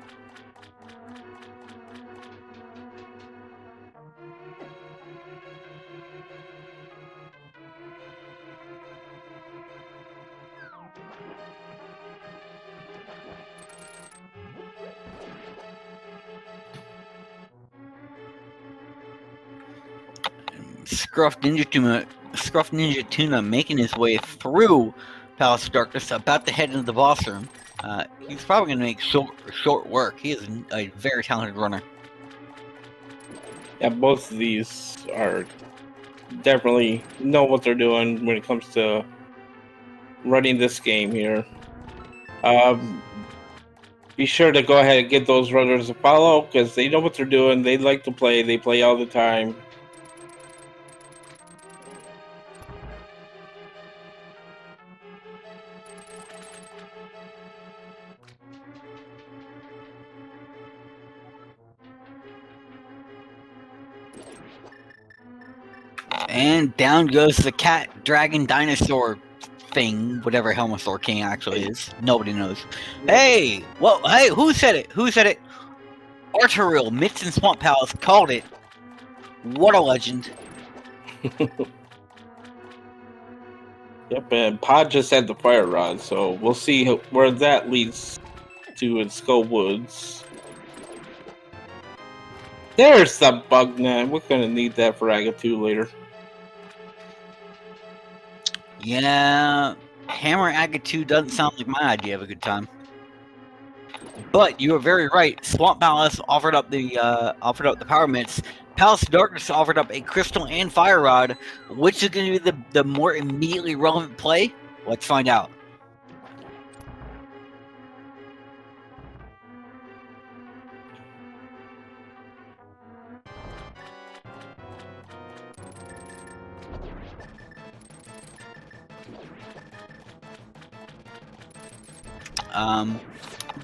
Scruff Ninja Tuna making his way through Palace of Darkness, about to head into the boss room. He's probably going to make short work. He is a very talented runner. Yeah, both of these are definitely know what they're doing when it comes to running this game here. Be sure to go ahead and give those runners a follow, because they know what they're doing. They like to play. They play all the time. And down goes the cat, dragon, dinosaur thing, whatever Helmosaur King actually is. Nobody knows. Hey! Well, hey, who said it? Who said it? Arturil, Mitts and Swamp Palace called it. What a legend. Yep, and Pod just had the fire rod, so we'll see where that leads to in Skull Woods. There's the bug net. We're gonna need that for Aga 2 later. Yeah, Hammer Aga 2 doesn't sound like my idea of a good time. But you are very right. Swamp Palace offered up the power mitts. Palace of Darkness offered up a crystal and fire rod. Which is going to be the more immediately relevant play? Let's find out.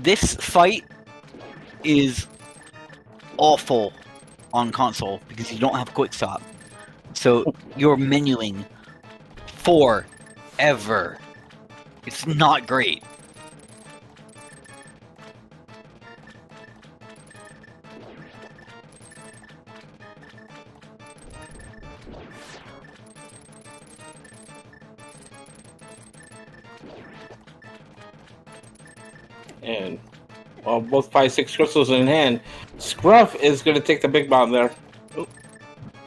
This fight is awful on console because you don't have quick stop. So you're menuing forever. It's not great. And well, both 5-6 crystals in hand. Scruff is going to take the big bomb there. Oop.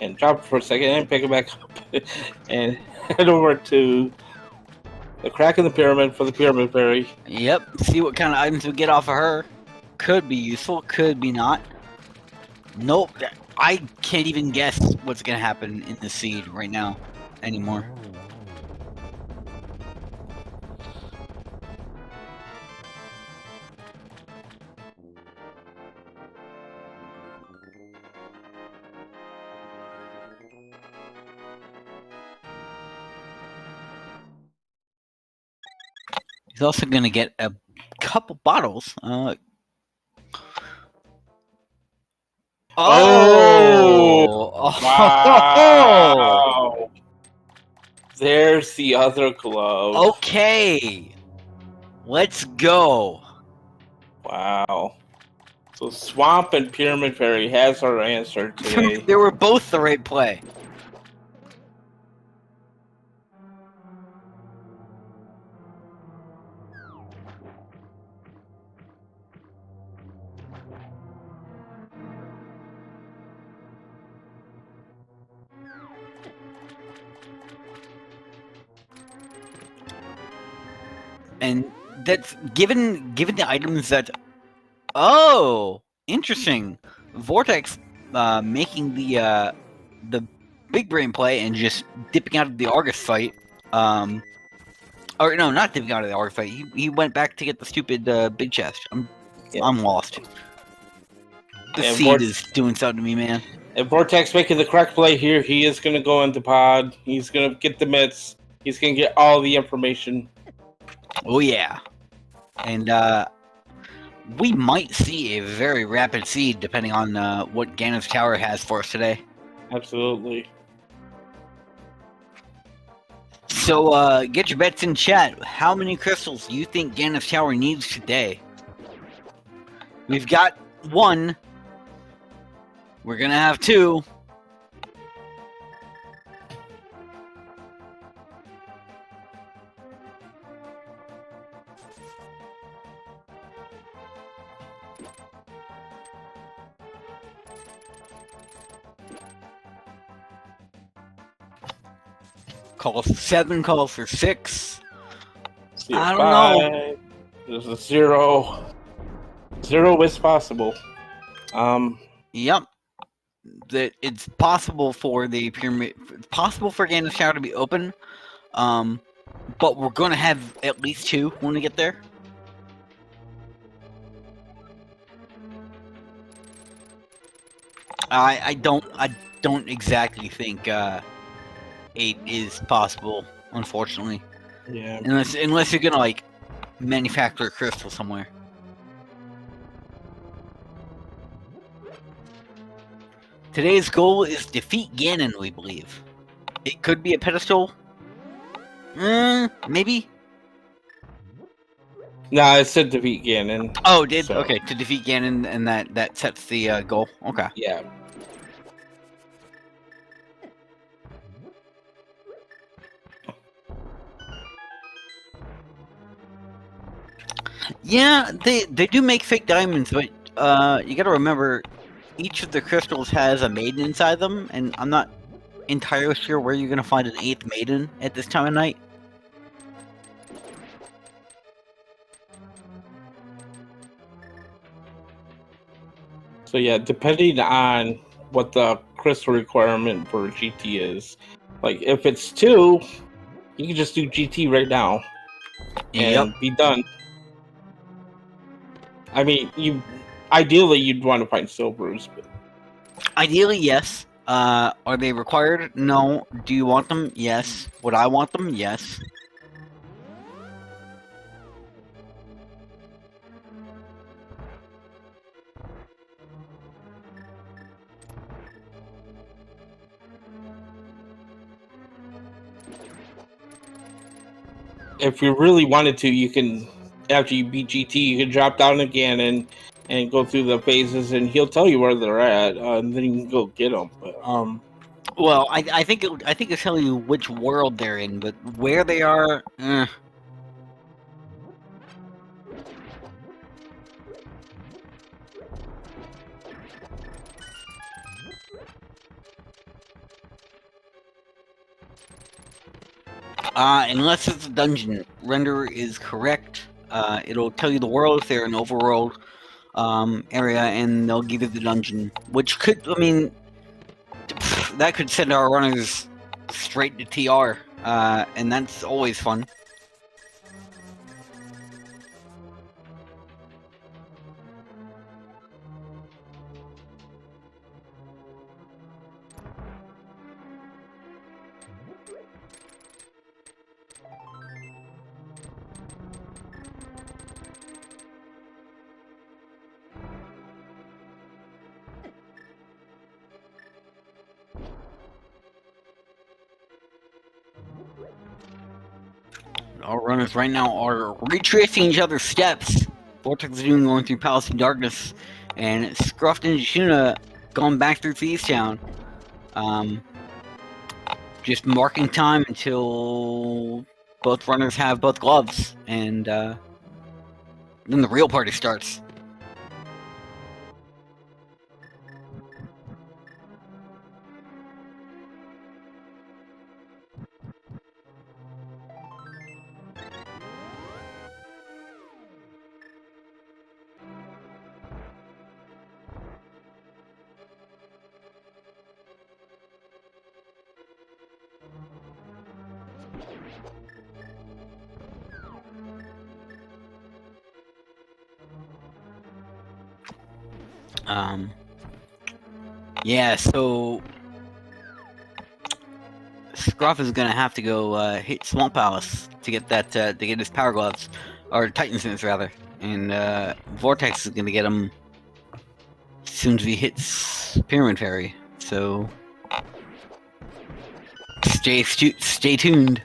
And drop it for a second and pick it back up. And head over to the crack in the pyramid for the pyramid fairy. Yep. See what kind of items we get off of her. Could be useful, could be not. Nope. I can't even guess what's gonna happen in the seed right now anymore. He's also gonna get a couple bottles. Oh! Wow! There's the other glove. Okay. Let's go. Wow. So Swamp and Pyramid Fairy has our answer today. They were both the right play. And that's given the items that. Oh, interesting. Vortex making the big brain play and just dipping out of the Argus fight. Or no, not dipping out of the Argus fight. He went back to get the stupid big chest. I'm lost. The And seed is doing something to me, man. And Vortex making the correct play here. He is going to go into pod. He's going to get the mitts. He's going to get all the information. Oh yeah, and we might see a very rapid seed depending on what Ganon's Tower has for us today. Absolutely. So get your bets in chat. How many crystals do you think Ganon's Tower needs today? We've got 1. We're gonna have 2. Calls for 7, calls for 6. I don't know. There's a 0. 0 is possible. Yep. That it's possible for the pyramid. It's possible for Ganon's Tower to be open. But we're gonna have at least 2 when we get there. I don't exactly think 8 is possible, unfortunately. Yeah. Unless you're gonna like manufacture a crystal somewhere. Today's goal is defeat Ganon, we believe. It could be a pedestal. Maybe. No, it said defeat Ganon. Oh, it did? So. Okay, to defeat Ganon, and that sets the goal. Okay. Yeah. Yeah, they do make fake diamonds, but you gotta remember, each of the crystals has a maiden inside them, and I'm not entirely sure where you're gonna find an 8th maiden at this time of night. So yeah, depending on what the crystal requirement for GT is, like if it's 2, you can just do GT right now and be done. I mean, ideally you'd want to find silvers, but ideally, yes. Are they required? No. Do you want them? Yes. Would I want them? Yes. if you really wanted to, you can, after you beat GT, you can drop down again and go through the phases, and he'll tell you where they're at, and then you can go get them. But, well, I think it's telling you which world they're in, but where they are, unless it's a dungeon, render is correct. It'll tell you the world if they're an overworld area, and they'll give you the dungeon, which could, I mean, that could send our runners straight to TR, and that's always fun. Our runners right now are retracing each other's steps. Vortex is going through Palace of Darkness, and Scruffed and Shuna going back through Thieves Town. Just marking time until both runners have both gloves, and then the real party starts. Yeah, so Scruff is gonna have to go hit Swamp Palace to get that to get his power gloves, or Titan Smiths rather, and Vortex is gonna get him as soon as he hits Pyramid Fairy. So stay tuned.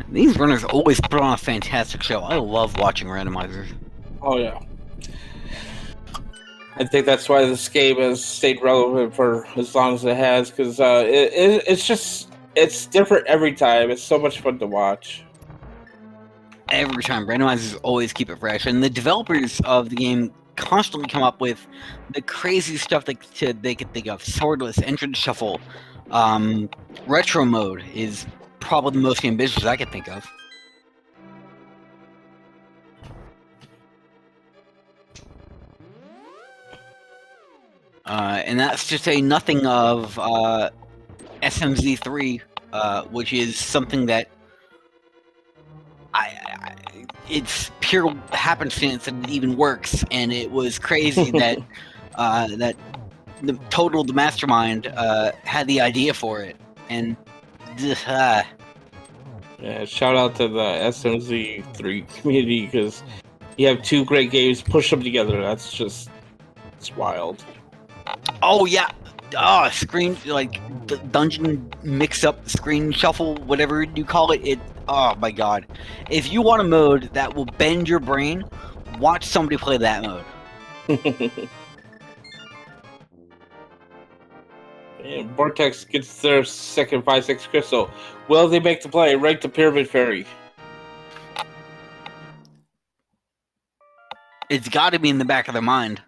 These runners always put on a fantastic show. I love watching randomizers. oh yeah. I think that's why this game has stayed relevant for as long as it has, because it's different every time. It's so much fun to watch. Every time, randomizers always keep it fresh, and the developers of the game constantly come up with the crazy stuff they can think of. Swordless, entrance shuffle, retro mode is probably the most ambitious I could think of. And that's to say nothing of SMZ3, which is something that it's pure happenstance that it even works, and it was crazy that that the mastermind had the idea for it, and yeah, shout out to the SMZ3 community, because you have two great games, push them together. It's wild. oh yeah, screen, like the dungeon mix up, screen shuffle, whatever you call it. It, oh my god, if you want a mode that will bend your brain, watch somebody play that mode. And Vortex gets their second 5/6 crystal. Will they make the play right to Pyramid Fairy? It's got to be in the back of their mind.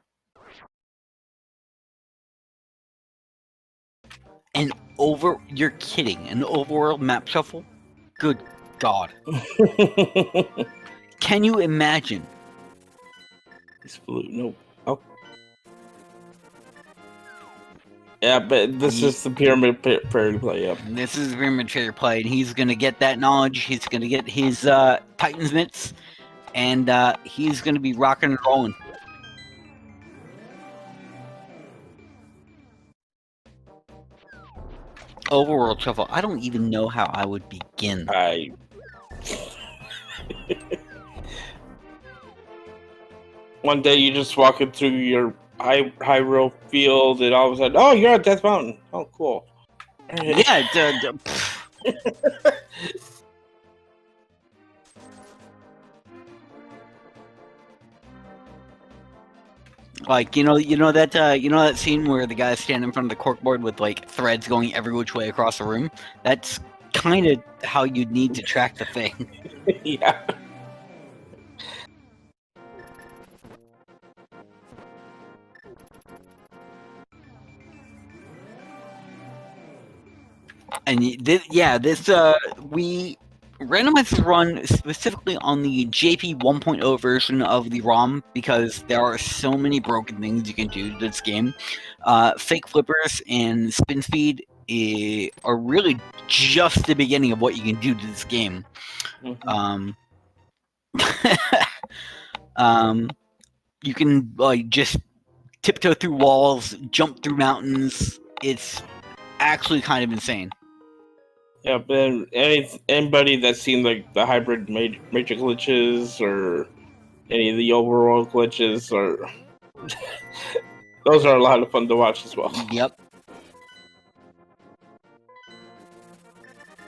And you're kidding, an overworld map shuffle? Good god. Can you imagine? It's blue. Nope. Oh. Yeah, but this is the Pyramid Fairy play. Yep. This is the Pyramid Fairy play, and he's gonna get that knowledge. He's gonna get his Titan's mitts, and he's gonna be rocking and rolling. Overworld shuffle. I don't even know how I would begin. One day you just walking through your Hyrule field, and all of a sudden, oh, you're at Death Mountain. Oh, cool. Yeah. Like you know that scene where the guy's standing in front of the corkboard with like threads going every which way across the room. That's kind of how you'd need to track the thing. Yeah. And we randomized this run specifically on the JP 1.0 version of the ROM because there are so many broken things you can do to this game. Fake flippers and spin speed are really just the beginning of what you can do to this game. Mm-hmm. You can like just tiptoe through walls, jump through mountains. It's actually kind of insane. Yeah, but anybody that's seen like the hybrid major glitches or any of the overworld glitches, or those are a lot of fun to watch as well. Yep.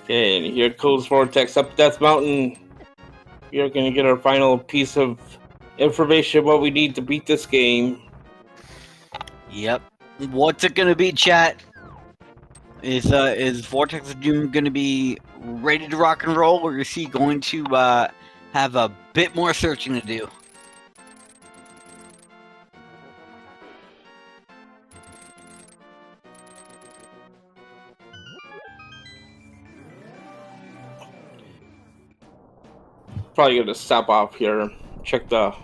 Okay, and here goes Vortex up Death Mountain. We are going to get our final piece of information what we need to beat this game. Yep. What's it gonna be, chat? Is Vortex of Doom gonna be ready to rock and roll, or is he going to have a bit more searching to do? Probably going to stop off here, check the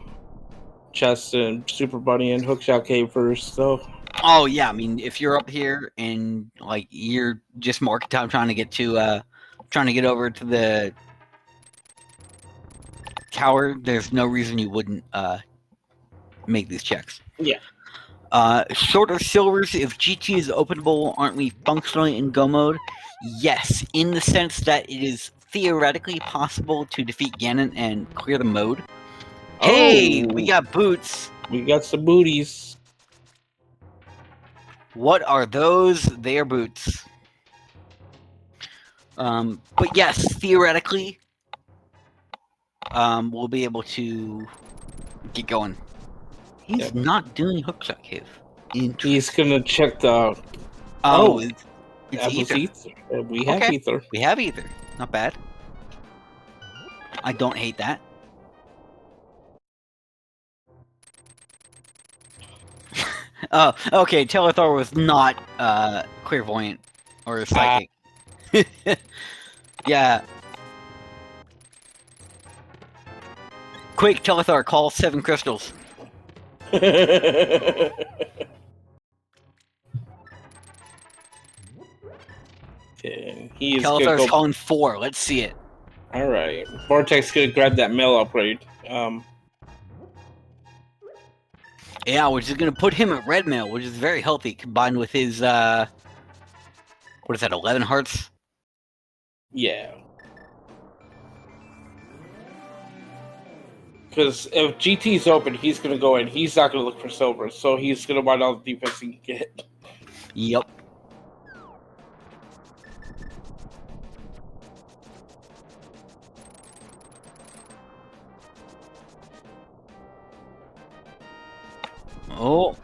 chest and Super Bunny and Hookshot Cave first, though. Oh yeah, I mean, if you're up here and like you're just market time trying to get over to the tower, there's no reason you wouldn't make these checks. Yeah. Shorter silvers, if GT is openable, aren't we functionally in go mode? Yes, in the sense that it is theoretically possible to defeat Ganon and clear the mode. Hey, we got boots. We got some booties. What are those? They are boots. But yes, theoretically, we'll be able to get going. He's not doing Hookshot Cave. He's gonna check the. It's ether. We have ether. We have ether. Not bad. I don't hate that. Oh, okay. Telethor was not clairvoyant or psychic. Yeah. Quick, Telethor, call 7 crystals. Okay, he is Telethor's calling 4. Let's see it. All right, Vortex gonna grab that mail upgrade. Yeah, which is gonna put him at red mail, which is very healthy, combined with his what is that, 11 hearts? Yeah. Because if GT's open, he's gonna go in. He's not gonna look for silver, so he's gonna want all the defense he can get. Yep. Oh,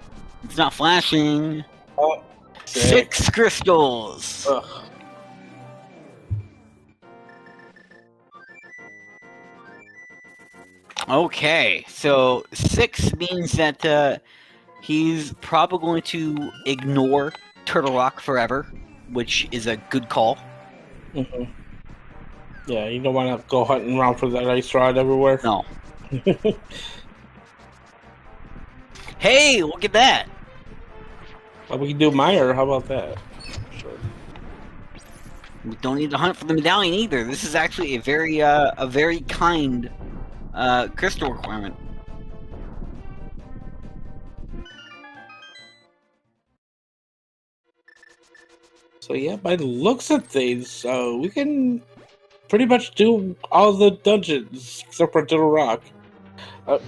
it's not flashing. Oh, 6 crystals. Ugh. Okay, so 6 means that he's probably going to ignore Turtle Rock forever, which is a good call. Mm-hmm. Yeah, you don't want to go hunting around for that ice rod everywhere. No. Hey, look at that! Well, we can do Meyer. How about that? Sure. We don't need to hunt for the medallion either. This is actually a very kind crystal requirement. So yeah, by the looks of things, we can pretty much do all the dungeons except for Little Rock. Uh,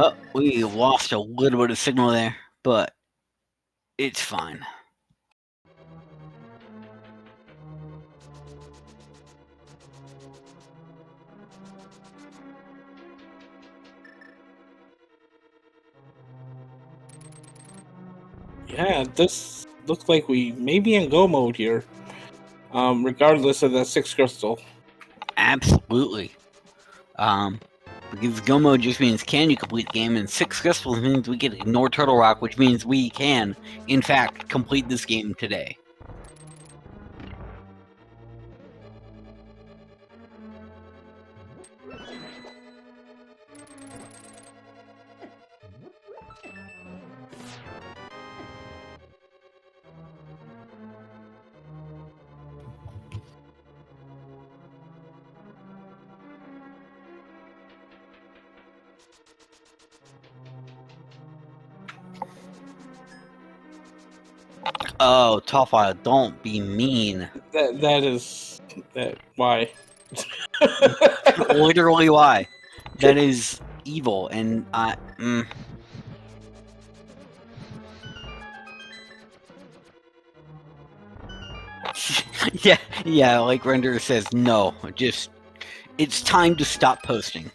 Oh, we lost a little bit of signal there, but it's fine. yeah, this looks like we may be in go mode here. Regardless of the 6 crystal. Absolutely. Because go mode just means can you complete the game, and 6 crystals means we can ignore Turtle Rock, which means we can, in fact, complete this game today. Oh, Toffile, don't be mean. Why? Literally why. That is evil, and yeah, like Renderer says, no, just, it's time to stop posting.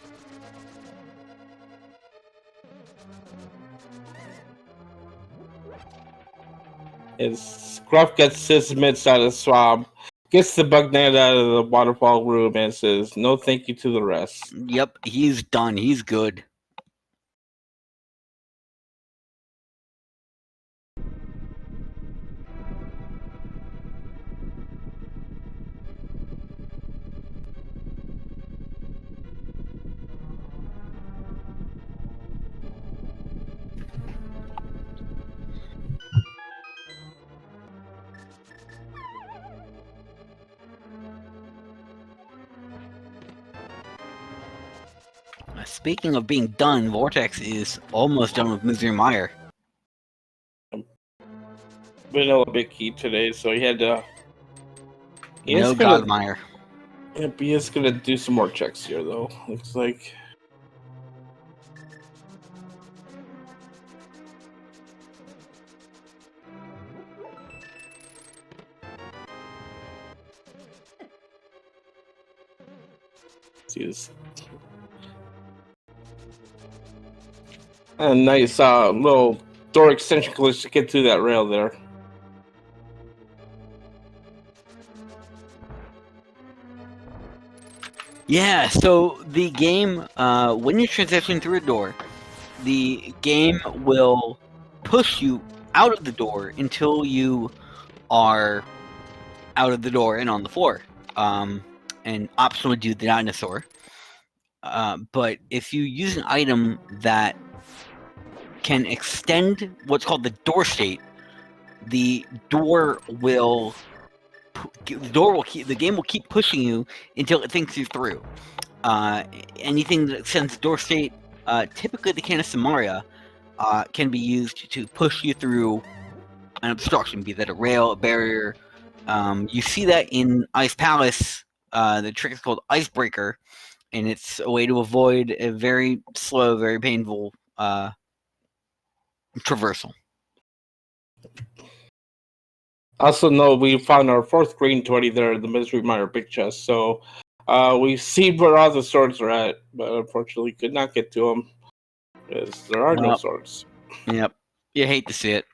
As Gruff gets his mitts out of the swamp, gets the bug net out of the waterfall room, and says, "No, thank you" to the rest. Yep, he's done. He's good. Speaking of being done, Vortex is almost done with Misery Mire. Been a bit key today, so he had to. No Godmire. Yep, he is gonna do some more checks here, though. Looks like. Jeez. A nice little door extension glitch to get through that rail there. Yeah, so the game, when you transition through a door, the game will push you out of the door until you are out of the door and on the floor. And optionally do the dinosaur. But if you use an item that can extend what's called the door state, the game will keep pushing you until it thinks you're through. Anything that extends door state, typically the Canis Samaria, can be used to push you through an obstruction, be that a rail, a barrier. You see that in Ice Palace. The trick is called Icebreaker, and it's a way to avoid a very slow, very painful traversal. Also, know we found our 4th green 20 there in the Misery Mire big chest, so we see where all the swords are at, but unfortunately could not get to them because there are no swords. Yep, you hate to see it.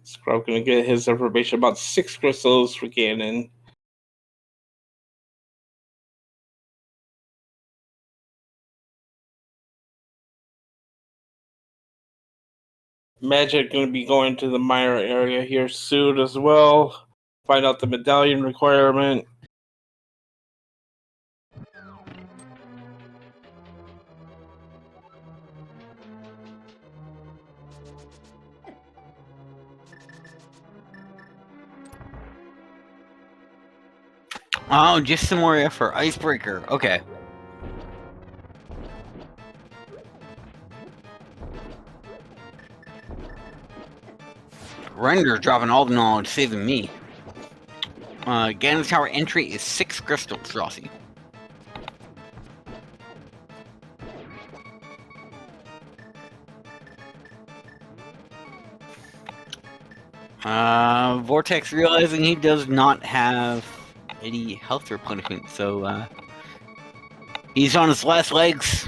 Scrub gonna get his information about 6 crystals for Ganon. Magic gonna be going to the Mire area here soon as well. Find out the medallion requirement. Oh, just some more effort. Icebreaker. Okay. Render dropping all the knowledge, saving me. Ganon's Tower entry is 6 crystals, Rossi. Vortex realizing he does not have any health replenishment, so he's on his last legs.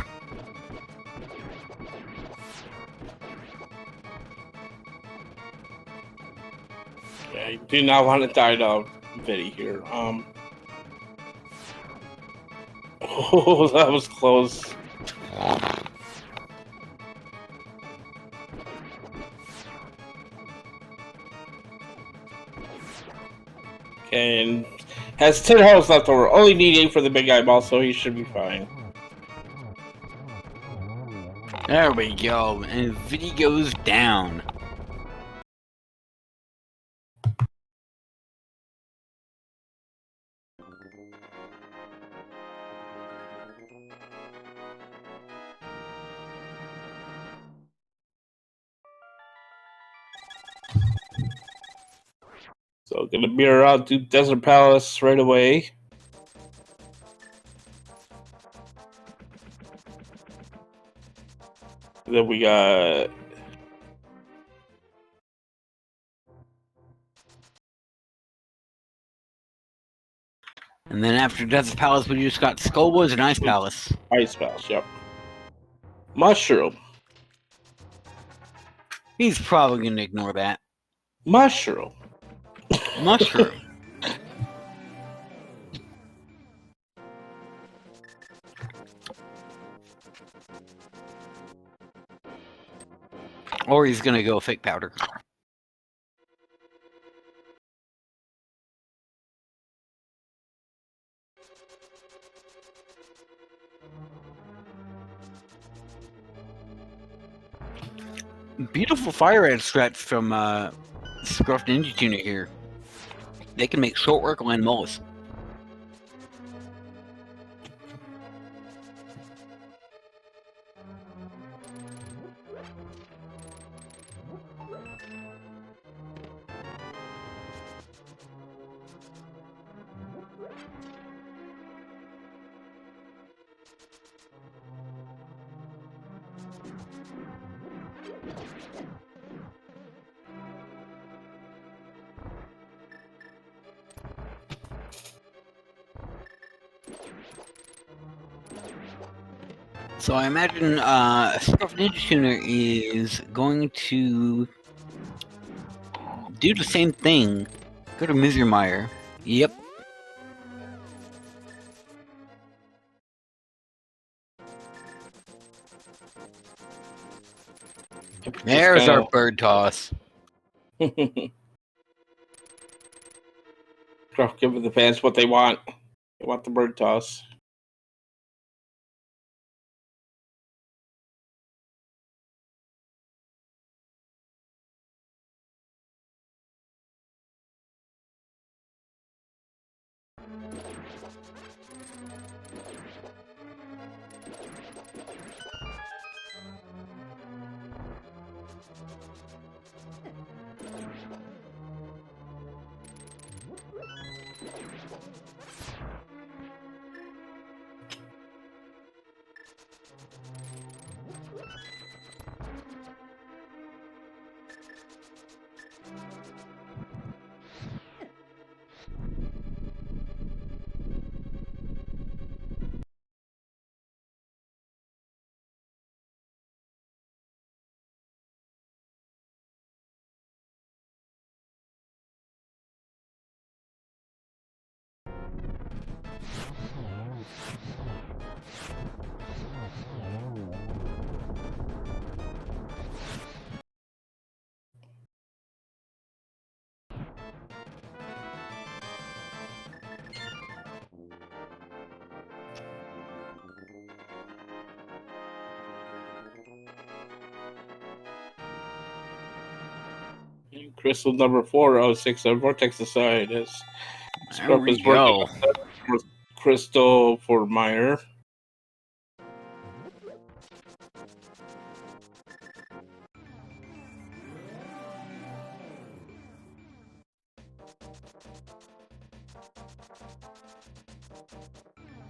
I do not want to die to Viddy here. Oh, that was close. Okay, and has 10 health left over. Only need 8 for the big eyeball, so he should be fine. There we go, and Viddy goes down. So gonna mirror out to Desert Palace right away. Then we got And then after Desert Palace, we just got Skullwoods and Ice Palace. Ice Palace, yep. Mushroom. He's probably gonna ignore that. Mushroom. Mushroom. Or he's gonna go fake powder. Beautiful fire ant strats from Scruff Ninja Tuner here. They can make short work land molars. So I imagine Scruff Ninja Tuner is going to do the same thing. Go to Misermeyer. Yep. There's our bird toss. Give the fans what they want. They want the bird toss. Crystal number 406 on Vortex aside as There we go. crystal for miner.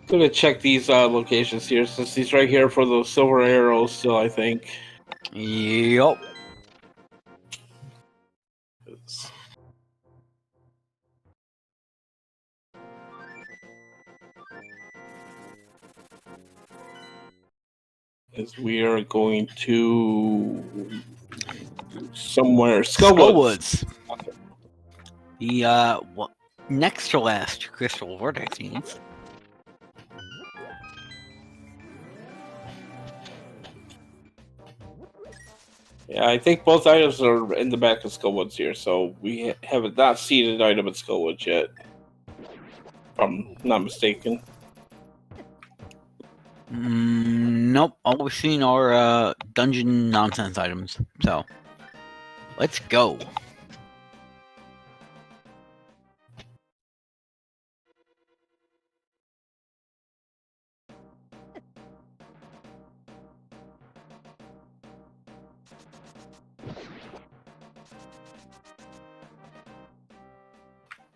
Gonna check these locations here since he's right here for those silver arrows still, I think. Yup. As we are going to somewhere. Skullwoods. The next to last crystal vortex means. Yeah, I think both items are in the back of Skullwoods here, so we have not seen an item at Skullwoods yet. If I'm not mistaken. Nope. All we've seen are dungeon nonsense items. So, let's go.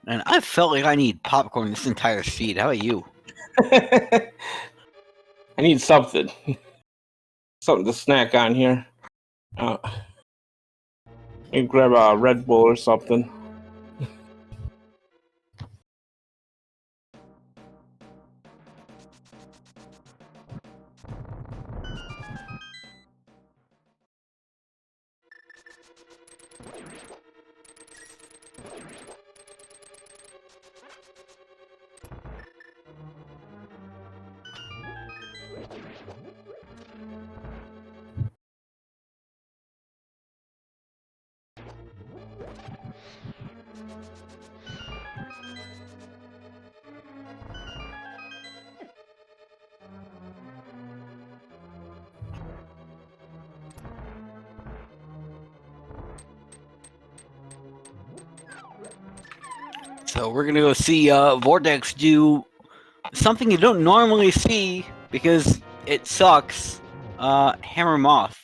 And I felt like I need popcorn this entire seed. How about you? I need something. Something to snack on here. Maybe grab a Red Bull or something. So we're gonna go see Vortex do something you don't normally see because it sucks. Hammer Moth.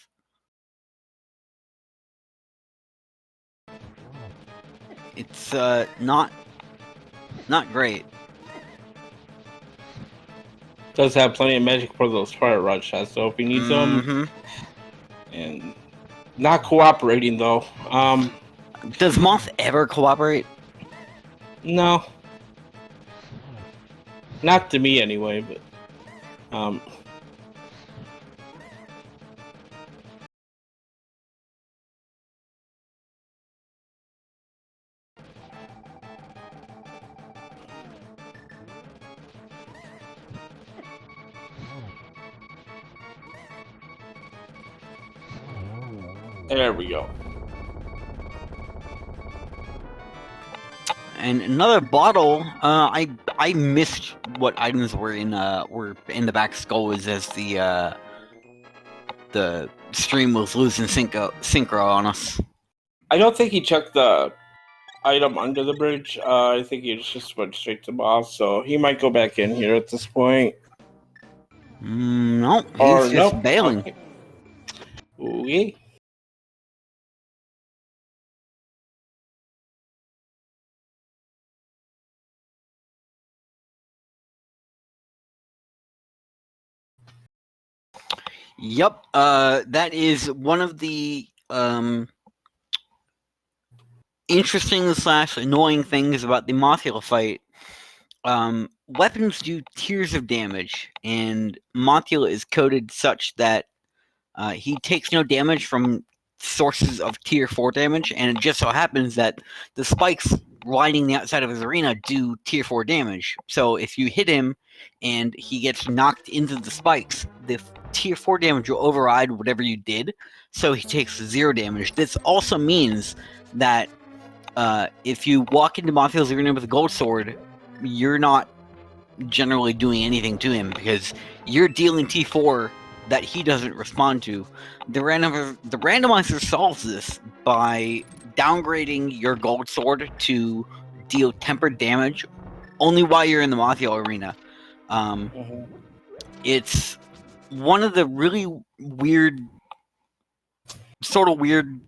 It's not great. Does have plenty of magic for those fire rod shots, so if he needs them. And not cooperating though. Does Moth ever cooperate? No. Not to me anyway, but there we go. And another bottle. I missed what items were in the back of Skullwoods as the stream was losing synchro on us. I don't think he checked the item under the bridge. I think he just went straight to boss, so he might go back in here at this point. No, he's just bailing. Okay. Okay. Yep, that is one of the interesting / annoying things about the Mothula fight. Weapons do tiers of damage, and Mothula is coded such that he takes no damage from sources of tier 4 damage, and it just so happens that the spikes lining the outside of his arena do tier 4 damage. So if you hit him and he gets knocked into the spikes, the tier 4 damage will override whatever you did, so he takes 0 damage. This also means that if you walk into Mothula's arena with a gold sword, you're not generally doing anything to him because you're dealing T4 that he doesn't respond to. The randomizer solves this by downgrading your gold sword to deal tempered damage only while you're in the Mothula arena. It's one of the really weird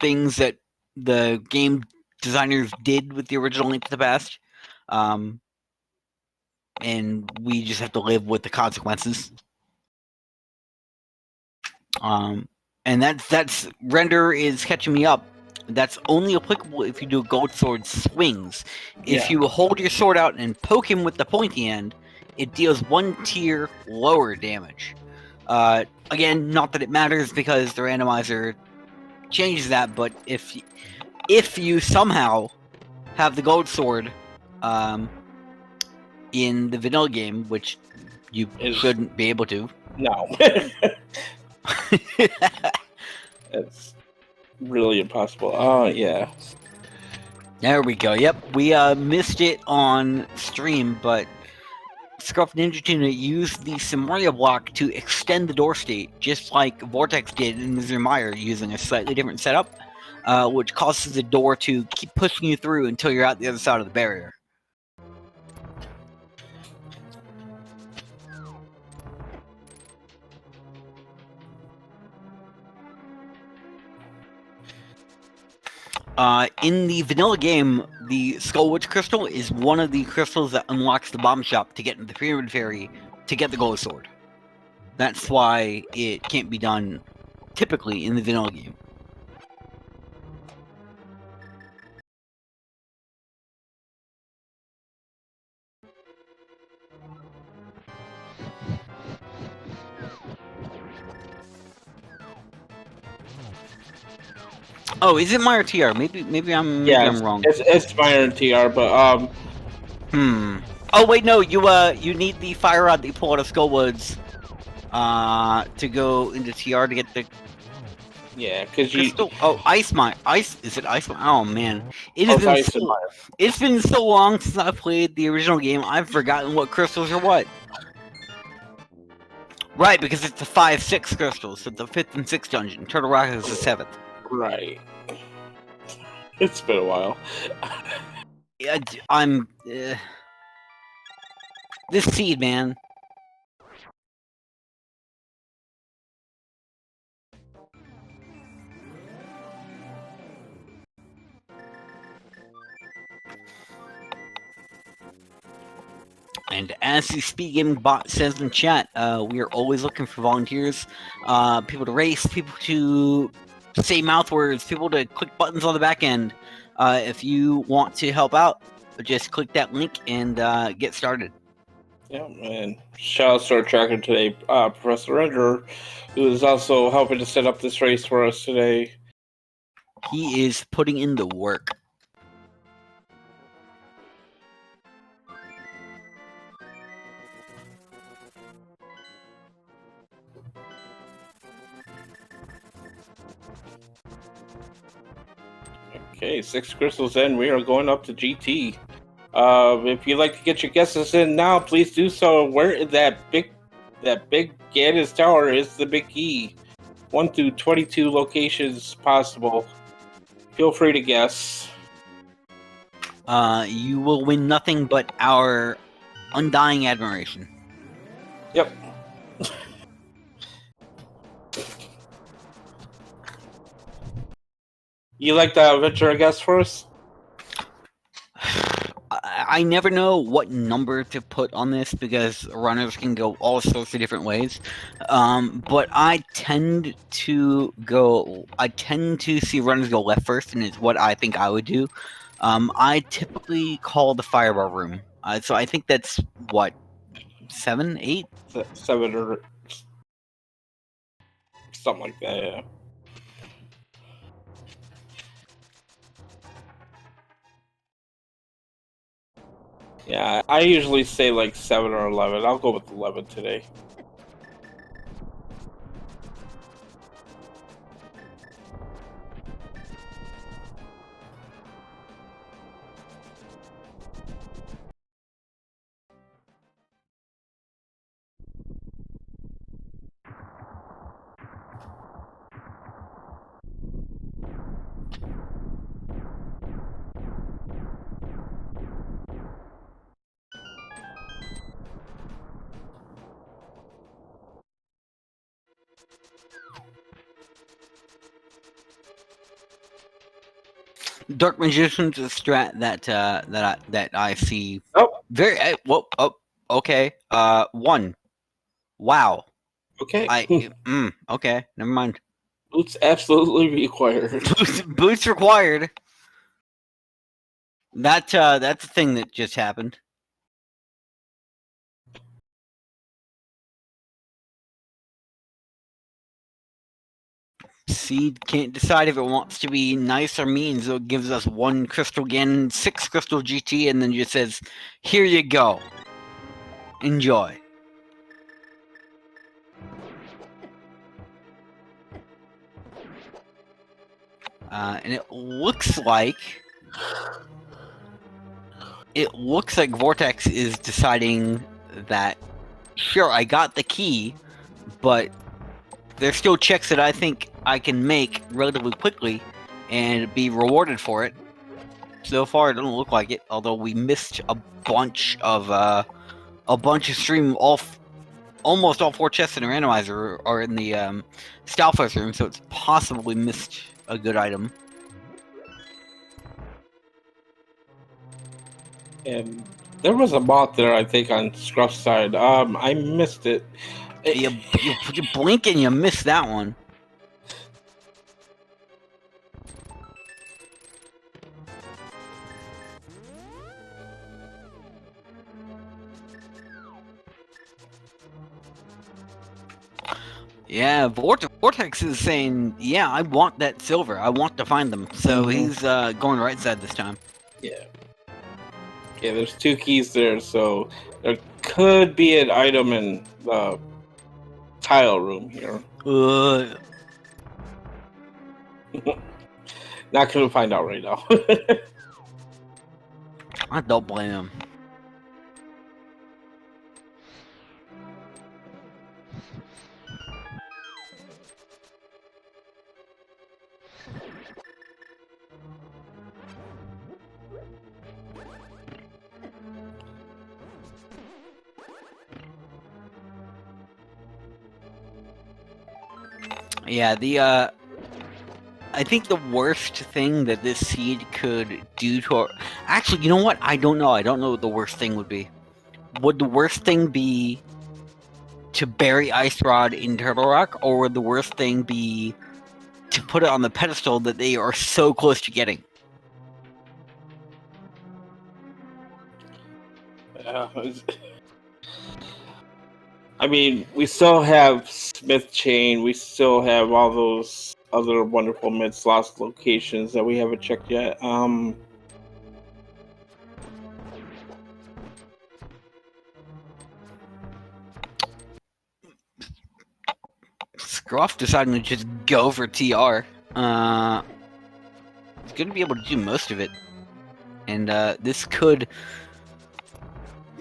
things that the game designers did with the original Link to the Past. And we just have to live with the consequences. And that's render is catching me up. That's only applicable if you do gold sword swings. If you hold your sword out and poke him with the pointy end, it deals 1 tier lower damage. Again, not that it matters because the randomizer changes that, but if you somehow have the gold sword in the vanilla game, which you shouldn't be able to. No. It's really impossible. Oh, yeah. There we go. Yep, we missed it on stream, but Scruff Ninja Tuna used the Samaria block to extend the door state, just like Vortex did in Zermeyer, using a slightly different setup, which causes the door to keep pushing you through until you're out the other side of the barrier. In the vanilla game, the Skull Witch Crystal is one of the crystals that unlocks the bomb shop to get into the Pyramid Fairy to get the gold sword. That's why it can't be done typically in the vanilla game. Oh, is it Meyer TR? Maybe I'm wrong. It's Meyer TR, but Oh wait, no, you need the fire rod that you pull out of Skullwoods to go into TR to get the because crystal. Ice Mine. Is it Ice Mine? Oh man, it's been so long since I played the original game. I've forgotten what crystals are what. Right, because it's the 5-6 crystals, so the 5th and 6th dungeon. Turtle Rock is the 7th. Right. It's been a while. Yeah, this seed, man. And as the Speed Gaming bot says in chat, we are always looking for volunteers, people to race, people to say mouth words, people to click buttons on the back end. If you want to help out, just click that link and get started. Yeah, and shout out to our tracker today, Professor Renderer, who is also helping to set up this race for us today. He is putting in the work. Okay, 6 crystals in. We are going up to GT. If you'd like to get your guesses in now, please do so. Where is that big Ganon tower is the big key. 1 through 22 locations possible. Feel free to guess. You will win nothing but our undying admiration. Yep. You like to venture a guess for us? I never know what number to put on this because runners can go all sorts of different ways. But I tend to see runners go left first, and it's what I think I would do. I typically call the fireball room. So I think that's what, 7, 8? 7 or something like that, yeah. Yeah, I usually say like 7 or 11. I'll go with 11 today. Dark Magician's a strat that I see Oh, very okay. One. Wow. okay. Okay. Never mind. Boots absolutely required. Boots required. That's a thing that just happened. Seed can't decide if it wants to be nice or mean, so it gives us 1 crystal Ganon, 6 crystal GT, and then just says, "Here you go. Enjoy." And it looks like Vortex is deciding that, sure, I got the key, but there's still checks that I think I can make relatively quickly and be rewarded for it. So far, it doesn't look like it. Although we missed a bunch of stream. Almost all 4 chests in the randomizer are in the Stalfos room, so it's possibly missed a good item. And there was a bot there, I think, on Scruff's side. I missed it. You blink and you miss that one. Yeah, Vortex is saying, yeah, I want that silver. I want to find them. So he's going right side this time. Yeah. Yeah, there's 2 keys there, so there could be an item in the tile room here. Not gonna find out right now. I don't blame him. Yeah, I think the worst thing that this seed could do to our... Actually, you know what? I don't know. I don't know what the worst thing would be. Would the worst thing be to bury Ice Rod in Turtle Rock, or would the worst thing be to put it on the pedestal that they are so close to getting? I mean, we still have Smith Chain. We still have all those other wonderful mid-slots locations that we haven't checked yet. Scruff deciding to just go for TR. He's going to be able to do most of it. And this could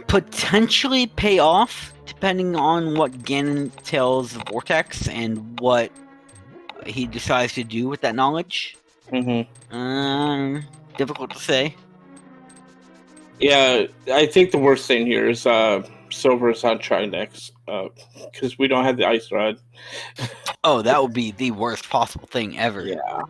potentially pay off, depending on what Ganon tells Vortex and what he decides to do with that knowledge. Difficult to say. Yeah, I think the worst thing here is Silver's on Trinex, because we don't have the Ice Rod. Oh, that would be the worst possible thing ever. Yeah.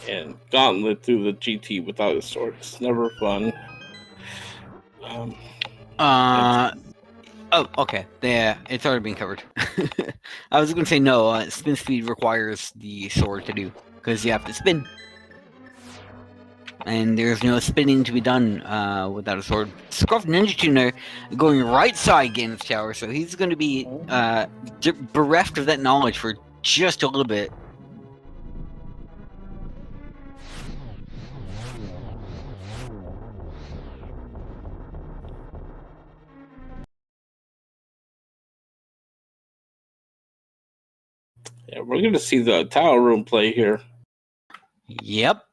And Gauntlet through the GT without a sword. It's never fun. Oh, okay. Yeah, it's already been covered. I was going to say no. Spin speed requires the sword to do, because you have to spin, and there's no spinning to be done without a sword. Scruff Ninja Tuner going right side Ganon's tower, so he's going to be bereft of that knowledge for just a little bit. Yeah, we're gonna see the tower room play here. Yep.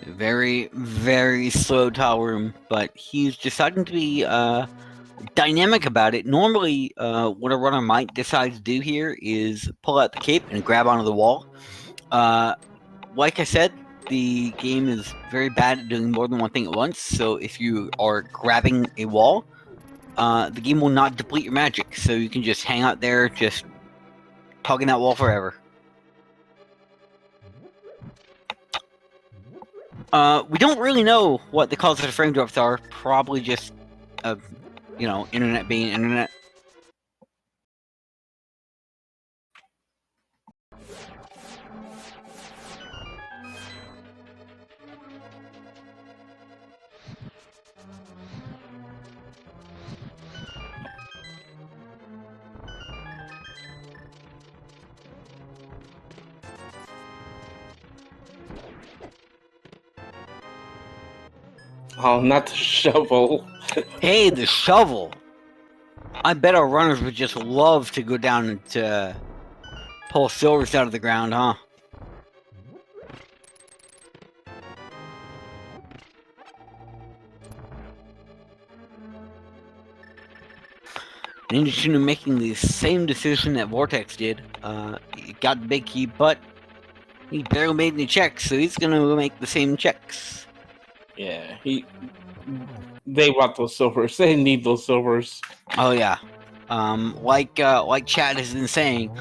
Very, very slow tower room, but he's deciding to be dynamic about it. Normally, what a runner might decide to do here is pull out the cape and grab onto the wall. Like I said, the game is very bad at doing more than one thing at once, so if you are grabbing a wall, the game will not deplete your magic, so you can just hang out there, just tugging that wall forever. We don't really know what the cause of the frame drops are. Probably just, internet being internet. Oh, not the shovel. Hey, the shovel! I bet our runners would just love to go down and pull silvers out of the ground, huh? In addition to making the same decision that Vortex did, he got the big key, but he barely made any checks, so he's gonna make the same checks. Yeah, they want those silvers. They need those silvers. Oh yeah. Like Chad has been saying,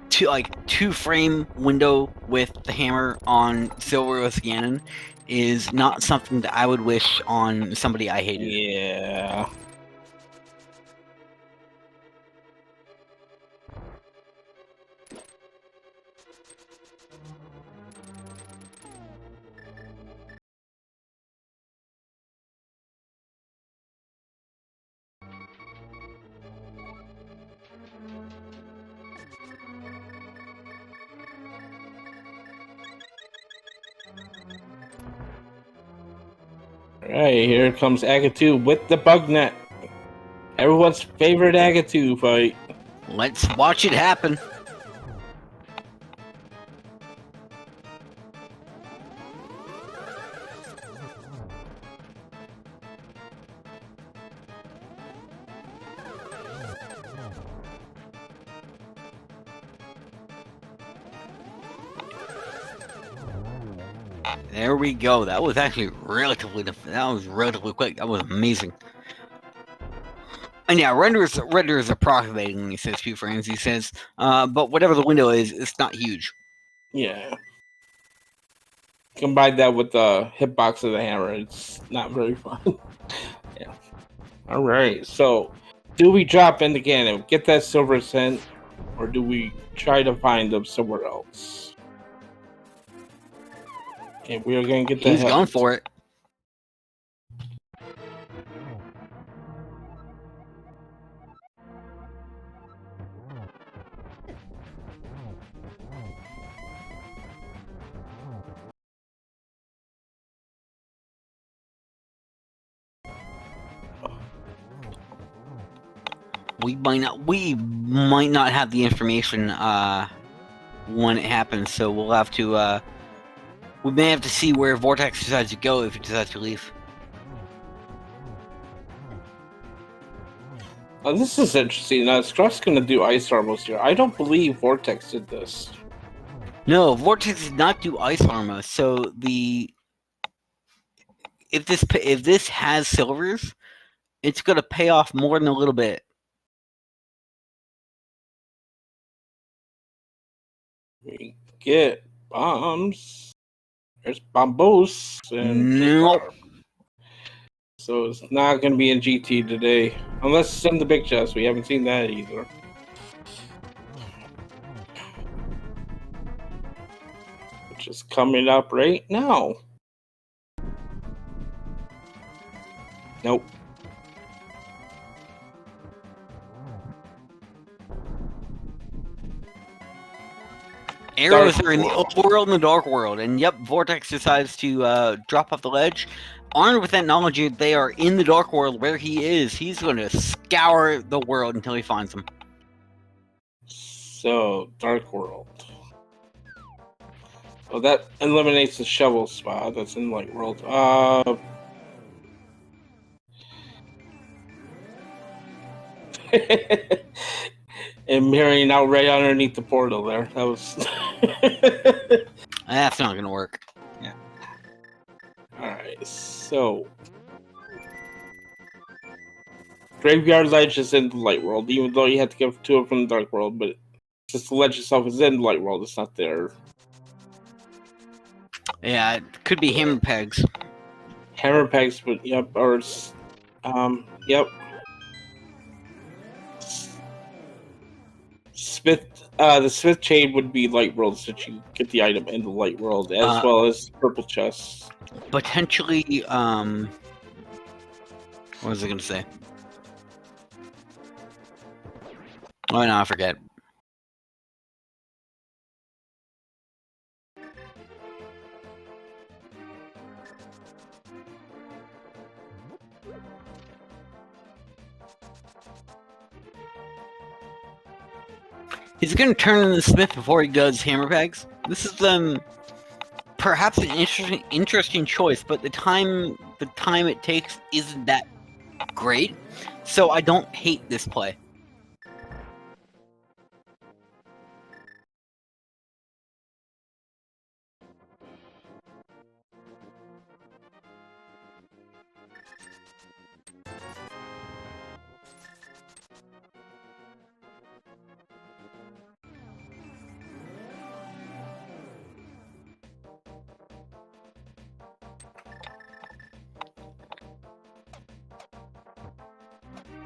two frame window with the hammer on silver with Ganon is not something that I would wish on somebody I hated. Yeah. Alright, here comes Agatu with the bug net. Everyone's favorite Agatu fight. Let's watch it happen. There we go. That was actually relatively quick. That was amazing. And yeah, render is approximating when he says 2 frames. He says, but whatever the window is, it's not huge. Yeah. Combine that with the hitbox of the hammer, it's not very fun. Yeah. Alright, so do we drop in the Ganon, get that silver cent, or do we try to find them somewhere else? Okay, we are gonna get the He's going for it. We might not have the information when it happens, so we'll have to we may have to see where Vortex decides to go if he decides to leave. Oh, this is interesting. Scruff's gonna do ice armors here. I don't believe Vortex did this. No, Vortex did not do ice armor. So if this has silvers, it's gonna pay off more than a little bit. We get bombs. There's bombos and Nope. so it's not going to be in GT today, unless it's in the big chest. We haven't seen that either. Which is coming up right now. Nope. Arrows Dark are in the world. overworld and the dark world, and yep, Vortex decides to drop off the ledge. Armed with that knowledge, they are in the dark world where he is. He's going to scour the world until he finds them. So, dark world. Oh, that eliminates the shovel spot. That's in light world. And Marion out right underneath the portal there. That was. That's not going to work. Yeah. Alright, so. Graveyard Ledge is in the light world, even though you have to get to it from the dark world, but just the ledge itself is in the light world, it's not there. Yeah, it could be hammer pegs. Hammer pegs, but yep, or yep. The Smith chain would be light world, since you get the item in the light world, as well as purple chests. Potentially, what was I going to say? Oh, no, I forget. He's going to turn in the Smith before he does hammer pegs. This is perhaps an interesting choice, but the time it takes isn't that great, so I don't hate this play.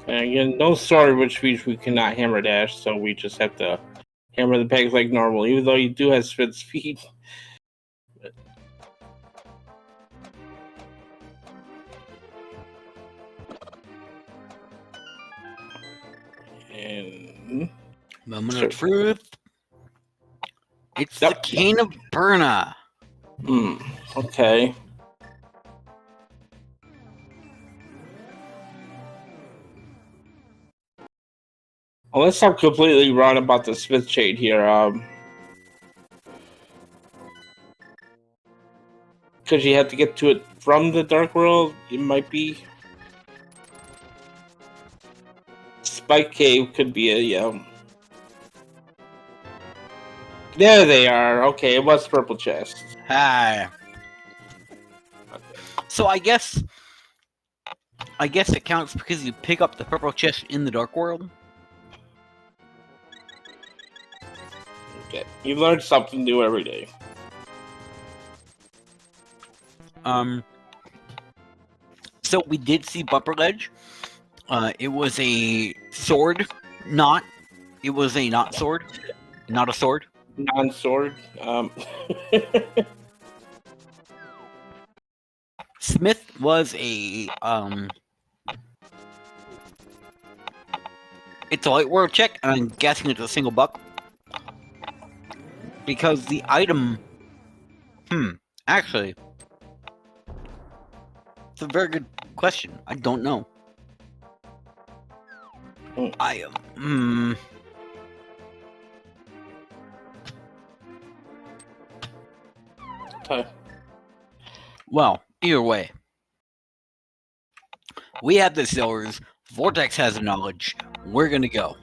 And again, no story, which means we cannot hammer dash, so we just have to hammer the pegs like normal, even though you do have spin speed. And Moment of truth. It's the Yep. Cane of Burna. Okay. Unless I'm completely wrong about the Smith chain here, because you have to get to it from the dark world, it might be. Spike Cave could be a There they are. Okay, it was purple chest. Hi. So I guess it counts because you pick up the purple chest in the dark world. Okay, you learn something new every day. So we did see Bumper Ledge. It was a sword, it was a not sword, not a sword. Non-sword. Smith was a it's a light world check, and I'm guessing it's a single buck. Because the item actually, it's a very good question. I don't know. Okay. Well, either way. We have the silvers. Vortex has the knowledge. We're gonna go.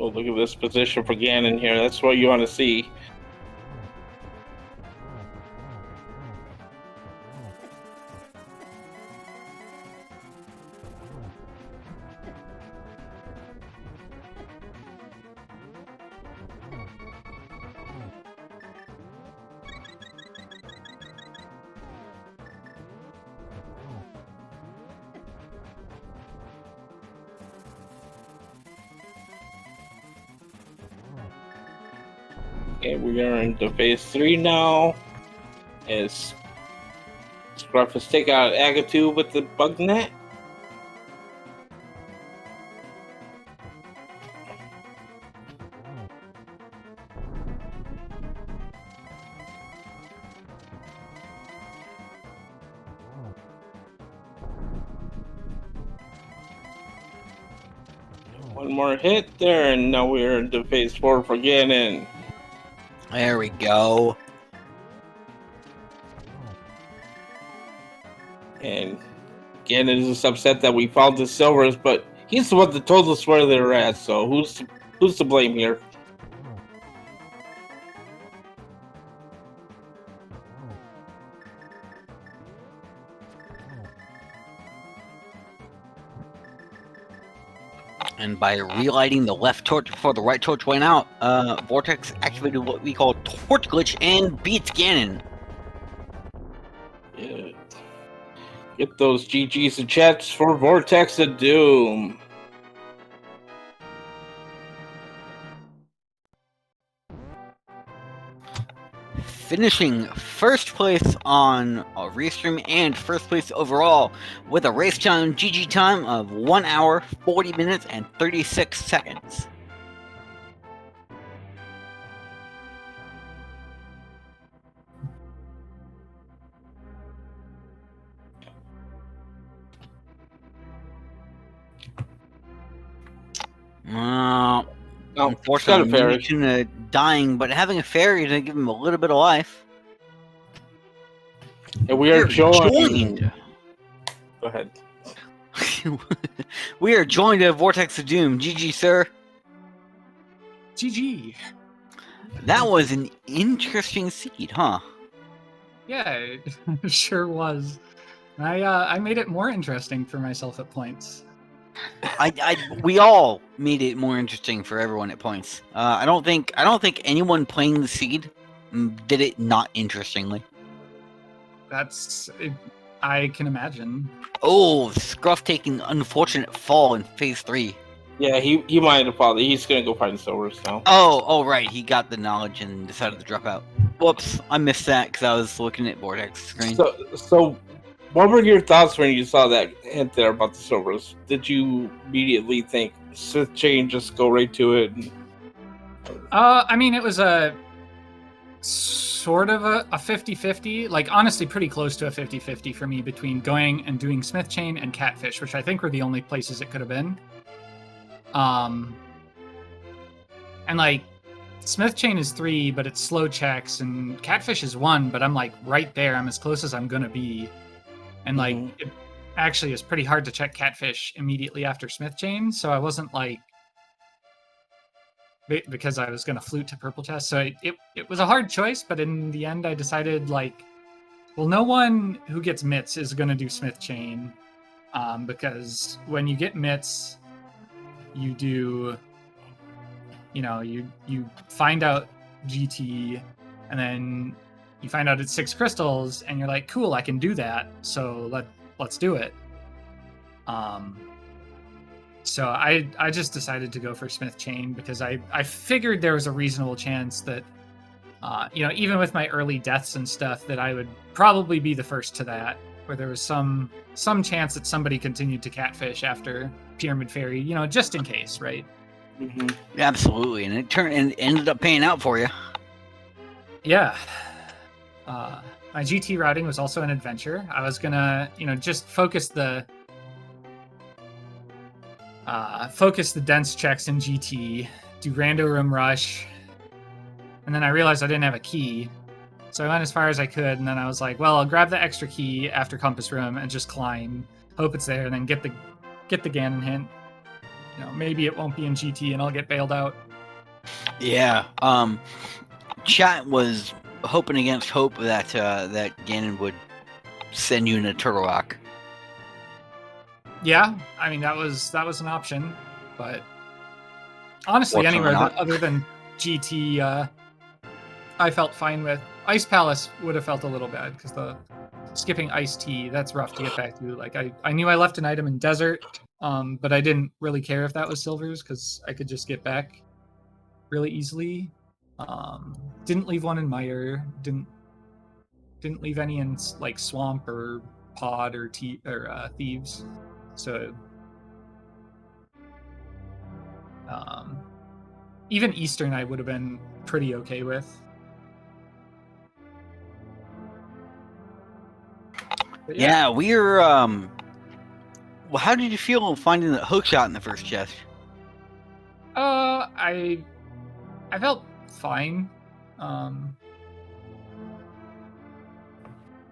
Oh, look at this position for Ganon here. That's what you want to see. Okay, we are into phase 3 now. As Scruff has taken out Agatu with the bug net. One more hit there, and now we're into phase 4 for Ganon. There we go. And Ganon is just upset that we found the silvers, but he's the one that told us where they're at, so who's to blame here? And by relighting the left torch before the right torch went out, Vortex activated what we call torch glitch and beats Ganon. Yeah. Get those GGs and chats for Vortex of Doom. Finishing first place on a restream and first place overall with a race time GG time of 1 hour, 40 minutes, and 36 seconds. Unfortunately, dying, but having a fairy to give him a little bit of life. And we are joined. Go ahead. We are joined at Vortex of Doom. GG, sir. GG. That was an interesting seed, huh? Yeah, it sure was. I made it more interesting for myself at points. We all made it more interesting for everyone at points. I don't think anyone playing the seed did it not interestingly. I can imagine. Oh, Scruff taking unfortunate fall in phase 3. Yeah, he might have fallen. He's gonna go find silvers now. Oh, right. He got the knowledge and decided to drop out. Whoops, I missed that because I was looking at Vortex screen. So, what were your thoughts when you saw that hint there about the silvers? Did you immediately think Sith Chain, just go right to it? I mean, it was a sort of a 50-50, like honestly pretty close to a 50-50 for me between going and doing Smith Chain and Catfish, which I think were the only places it could have been. And like Smith Chain is 3, but it's slow checks, and Catfish is 1, but I'm like right there. I'm as close as I'm gonna be. And like it actually is pretty hard to check Catfish immediately after Smith Chain, so I wasn't like, because I was gonna flute to purple chest. So it was a hard choice, but in the end I decided like, well, no one who gets mitts is gonna do Smith Chain, because when you get mitts, you do, you find out GT, and then you find out it's 6 crystals, and you're like, cool, I can do that, so let's do it. So I just decided to go for Smith Chain because I figured there was a reasonable chance that, even with my early deaths and stuff, that I would probably be the first to that, where there was some chance that somebody continued to Catfish after Pyramid Fairy, just in case, right? Mm-hmm. Absolutely, and it ended up paying out for you. Yeah. My GT routing was also an adventure. I was gonna, just focus the dense checks in GT, do rando room rush, and then I realized I didn't have a key, so I went as far as I could, and then I was like, well, I'll grab the extra key after compass room and just climb, hope it's there, and then get the Ganon hint. Maybe it won't be in GT and I'll get bailed out. Yeah. Chat was hoping against hope that Ganon would send you in a Turtle Rock. Yeah, I mean that was an option, but honestly, anywhere other than GT, I felt fine with. Ice Palace would have felt a little bad because the skipping Ice Tea, that's rough to get back to. Like I knew I left an item in Desert, but I didn't really care if that was silvers because I could just get back really easily. Didn't leave one in mire. Didn't leave any in like swamp or pod or thieves. So even Eastern I would have been pretty okay with. But Yeah, we're well, how did you feel finding the hook shot in the first chest? I felt fine.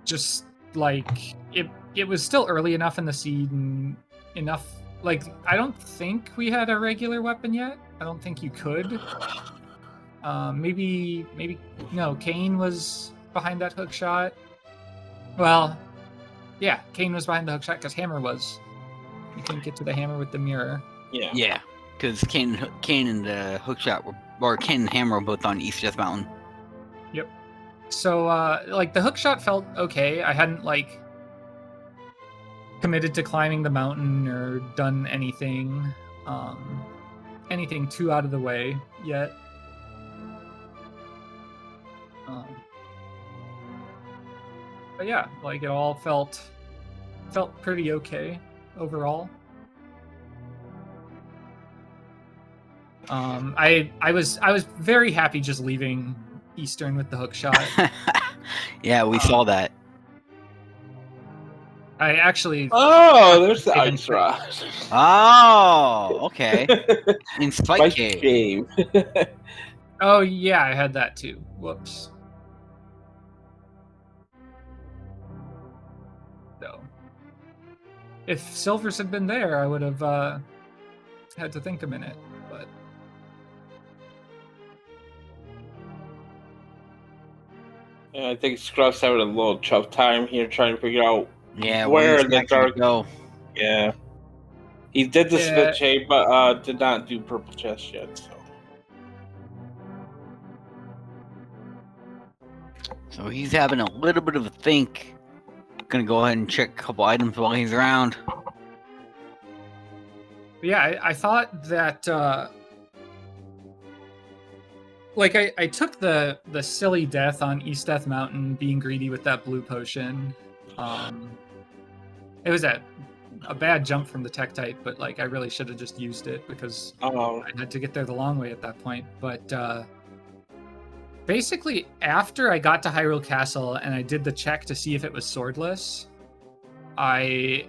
Just like it was still early enough in the seed and enough. Like, I don't think we had a regular weapon yet. I don't think you could. Maybe no. Kane was behind that hook shot. Well, yeah, Kane was behind the hook shot because Hammer was. You couldn't get to the hammer with the mirror. Yeah. Yeah, because Kane and the hook shot or Kane and Hammer were both on East Death Mountain. Yep. So, like, the hook shot felt okay. I hadn't, like, committed to climbing the mountain or done anything too out of the way yet. But yeah, like, it all felt pretty okay overall. I was very happy just leaving Eastern with the hook shot. Yeah, we saw that. I actually. Oh, there's the ice rod. Oh, okay. In Spike Spike Cave. Cave. Oh yeah, I had that too. Whoops. So, if Silvers had been there, I would have had to think a minute. But Yeah, I think Scruff's having a little tough time here trying to figure out Yeah, where where's the dark. go? Yeah, he did the spit shape, but did not do purple chest yet. So he's having a little bit of a think. Gonna go ahead and check a couple items while he's around. yeah, I thought that. Like, I took the silly death on East Death Mountain, being greedy with that blue potion. It was a bad jump from the Tektite, but like I really should have just used it because I had to get there the long way at that point. But basically, after I got to Hyrule Castle and I did the check to see if it was swordless, I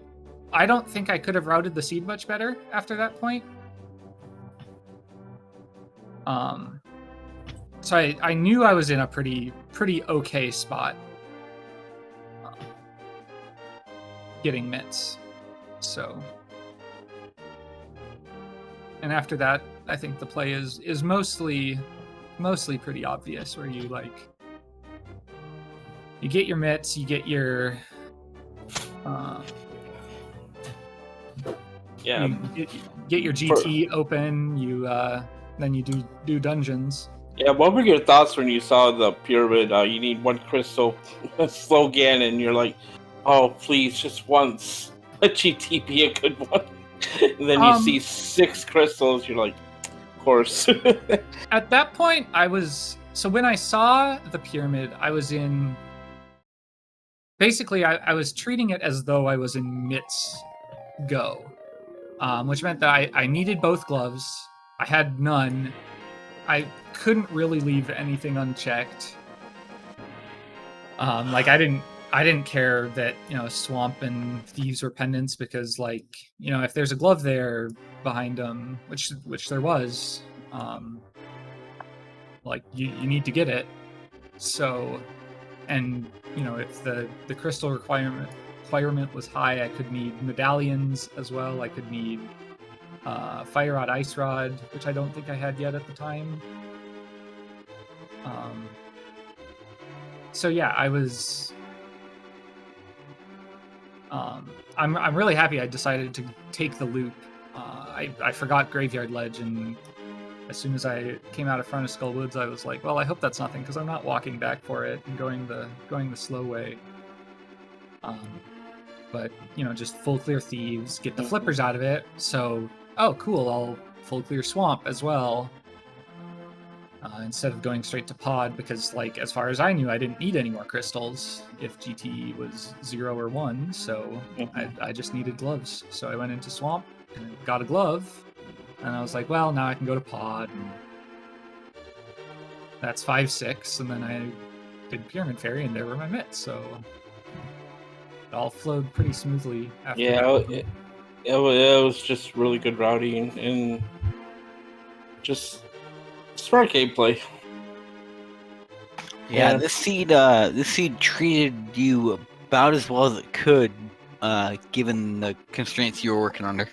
don't think I could have routed the seed much better after that point. So I knew I was in a pretty okay spot getting mitts. So, and after that, I think the play is mostly pretty obvious, where you like you get your mitts, you get your you get your GT open, you then you do dungeons. Yeah, what were your thoughts when you saw the pyramid? You need one crystal, slow Ganon. You're like, oh, please, just once. Let GT be a good one. And then you see 6 crystals. You're like, of course. At that point, so when I saw the pyramid, I was in. Basically, I was treating it as though I was in Mitts Go, which meant that I needed both gloves. I had none. I couldn't really leave anything unchecked. Like I didn't care that, swamp and thieves were pendants, because like, if there's a glove there behind them, which there was, like you need to get it. So, and if the crystal requirement was high, I could need medallions as well. I could need Fire Rod, Ice Rod, which I don't think I had yet at the time. So yeah, I was. I'm really happy I decided to take the loop. I forgot Graveyard Ledge, and as soon as I came out of front of Skull Woods, I was like, well, I hope that's nothing, because I'm not walking back for it and going the slow way. But just full clear thieves, get the flippers out of it. So, oh, cool, I'll full clear swamp as well. instead of going straight to pod, because like as far as I knew, I didn't need any more crystals if GT was 0 or 1, so I just needed gloves. So I went into swamp and got a glove, and I was like, well, now I can go to pod, and that's 5-6, and then I did Pyramid Fairy, and there were my mitts, so it all flowed pretty smoothly after that. It was just really good routing and just smart gameplay. Yeah, this seed treated you about as well as it could, given the constraints you were working under.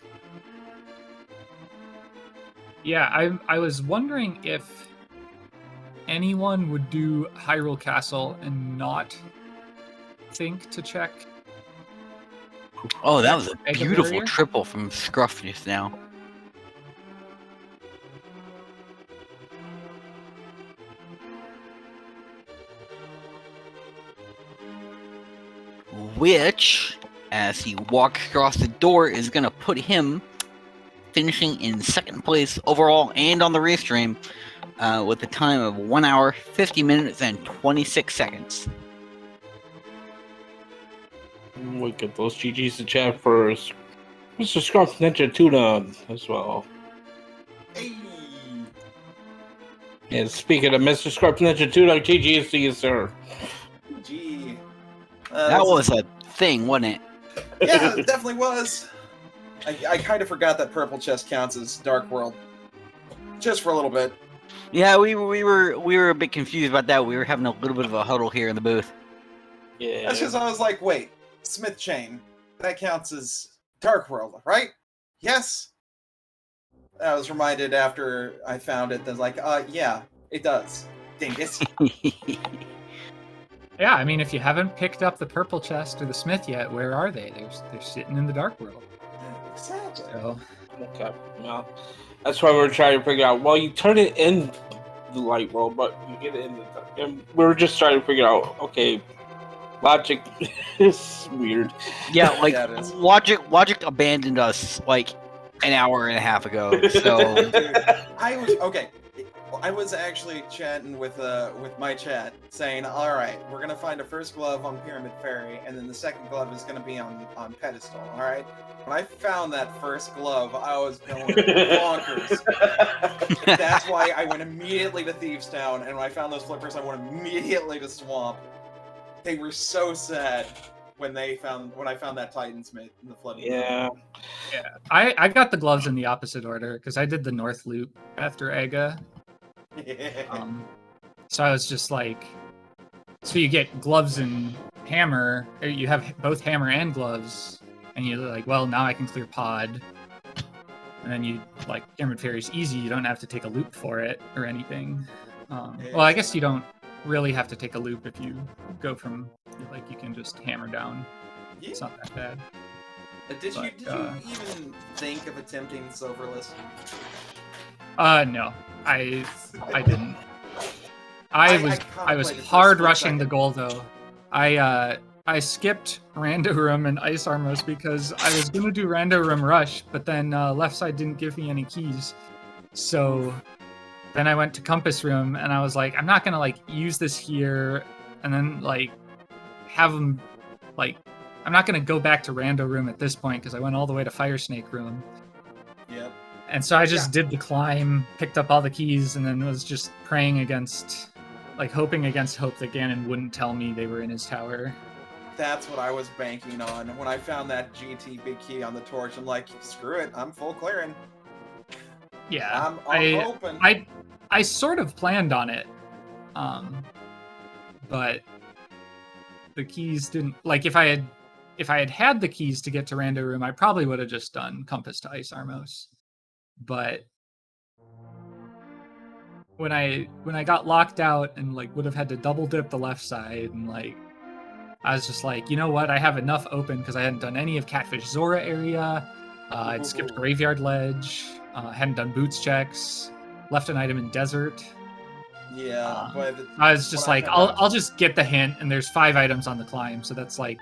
Yeah, I was wondering if anyone would do Hyrule Castle and not think to check. Oh, that was a Mega beautiful barrier? triple from Scruff just now. Which, as he walks across the door, is going to put him finishing in second place overall and on the race stream with a time of 1 hour, 50 minutes, and 26 seconds. We get those GGs to chat for Mr. Scruff Ninja Tuna as well. Hey. And speaking of Mr. Scruff Ninja Tuna, GGs to you, sir. Gee. That was a thing, wasn't it? Yeah, it definitely was. I kind of forgot that purple chest counts as Dark World. Just for a little bit. Yeah, we were a bit confused about that. We were having a little bit of a huddle here in the booth. Yeah. That's just, I was like, wait, Smith Chain, that counts as Dark World, right? Yes? I was reminded after I found it that, like, yeah, it does. Dingus. Yeah, I mean, if you haven't picked up the purple chest or the smith yet, where are they? They're sitting in the Dark World. Exactly. So Okay. Well, that's why we're trying to figure out. Well, you turn it in the light world, but you get it in the dark. And we were just trying to figure out. Okay, logic is weird. Yeah, like Yeah, it is. Logic abandoned us like an hour and a half ago. So Dude, I was actually chatting with my chat, saying, "All right, we're gonna find a first glove on Pyramid Fairy, and then the second glove is gonna be on pedestal." All right. When I found that first glove, I was going bonkers. That's why I went immediately to Thieves Town, and when I found those flippers, I went immediately to Swamp. They were so sad when I found that Titansmith in the flooding. Yeah. I got the gloves in the opposite order because I did the north loop after Aga. So I was just like, so you get gloves and hammer, or you have both hammer and gloves, and you're like, well, now I can clear pod. And then you, like, Pyramid Fairy's easy, you don't have to take a loop for it or anything. Well, I guess you don't really have to take a loop if you go from, like, you can just hammer down. Yeah. It's not that bad. Did you But, even think of attempting Silverless? No, I didn't. I was contemplated for a hard split rushing the second. goal though. I skipped Rando Room and Ice Armos because I was gonna do Rando Room Rush, but then left side didn't give me any keys. So then I went to Compass Room and I was like, I'm not gonna like use this here and then like have them like I'm not gonna go back to Rando Room at this point because I went all the way to Fire Snake Room. Yep. And so I just did the climb, picked up all the keys, and then was just praying against, like hoping against hope that Ganon wouldn't tell me they were in his tower. That's what I was banking on. When I found that GT big key on the torch, I'm like, screw it, I'm full clearing. Yeah, I'm hoping. I sort of planned on it, but the keys didn't. Like if I had the keys to get to Rando Room, I probably would have just done Compass to Ice Armos. But when I got locked out and like would have had to double dip the left side and like I was just like, you know what, I have enough open because I hadn't done any of Catfish Zora area. I'd skipped Graveyard Ledge, hadn't done boots checks, left an item in Desert. Yeah, but I was just like, I'll just get the hint, and there's 5 items on the climb, so that's like,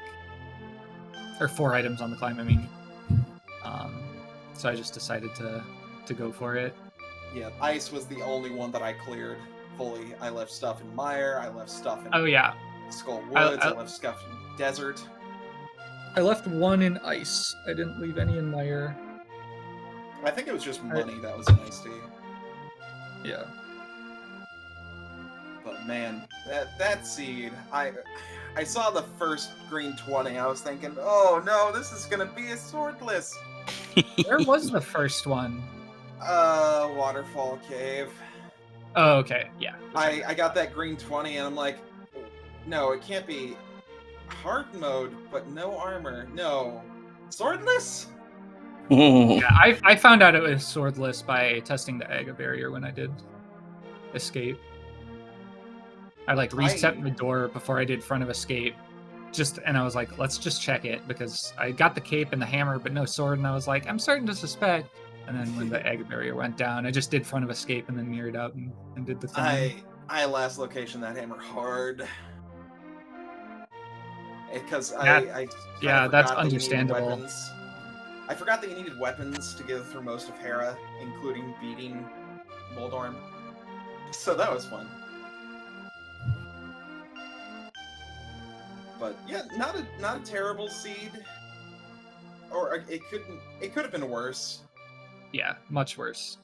or 4 items on the climb, I mean. So I just decided to go for it. yeah, ice was the only one that I cleared. fully. I left stuff in Mire. I left stuff in Oh yeah, Skull Woods. I- I left stuff in Desert. I left one in ice. I didn't leave any in Mire. I think it was just money that was in Ice Tea. Yeah. But man, that seed, I saw the first green 20. I was thinking, oh no, this is gonna be a swordless. Where was the first one? Waterfall Cave. Oh, okay. Yeah. I got that green 20 and I'm like, no, it can't be hard mode, but no armor. No. Swordless? Yeah, I found out it was swordless by testing the Aga barrier when I did escape. I like reset the door before I did front of escape. And I was like, let's just check it because I got the cape and the hammer, but no sword, and I was like, I'm starting to suspect. And then when the Aga barrier went down, I just did front of escape and then mirrored out and did the thing. I last location that hammer hard. Because that's understandable. I forgot that you needed weapons to get through most of Hera, including beating Moldorm. So that was fun. But yeah, not a terrible seed. Or it could have been worse. Yeah, much worse.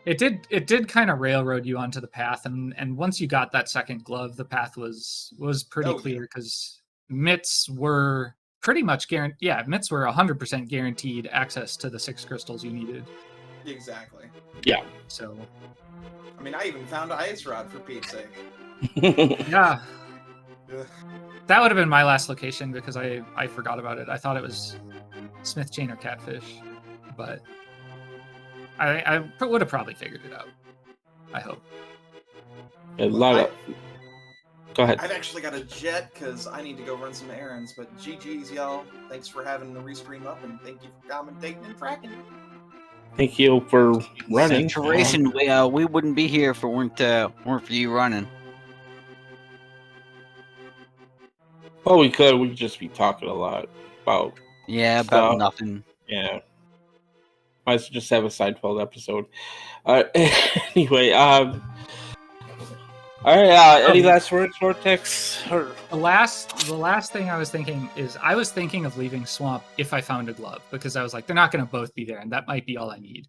It did kind of railroad you onto the path, and once you got that second glove, the path was pretty clear because mitts were pretty much guaranteed. Yeah, mitts were 100% guaranteed access to the 6 crystals you needed. Exactly. Yeah. So. I mean, I even found Ice Rod for Pete's sake. Yeah. Ugh. That would have been my last location because I forgot about it. I thought it was Smith Chain or Catfish, but I would have probably figured it out. I hope. Go ahead. I've actually got a jet because I need to go run some errands. But GG's, y'all. Thanks for having the restream up, and thank you for commentating and tracking. Thank you for running. Thanks for racing. We wouldn't be here if it weren't for you running. Well, we could. We'd just be talking a lot about. Yeah, about stuff. nothing. Yeah. Might as well just have a Seinfeld episode. Anyway, all right. Any last words, Vortex? The last thing I was thinking is I was thinking of leaving Swamp if I found a glove because I was like, they're not going to both be there, and that might be all I need.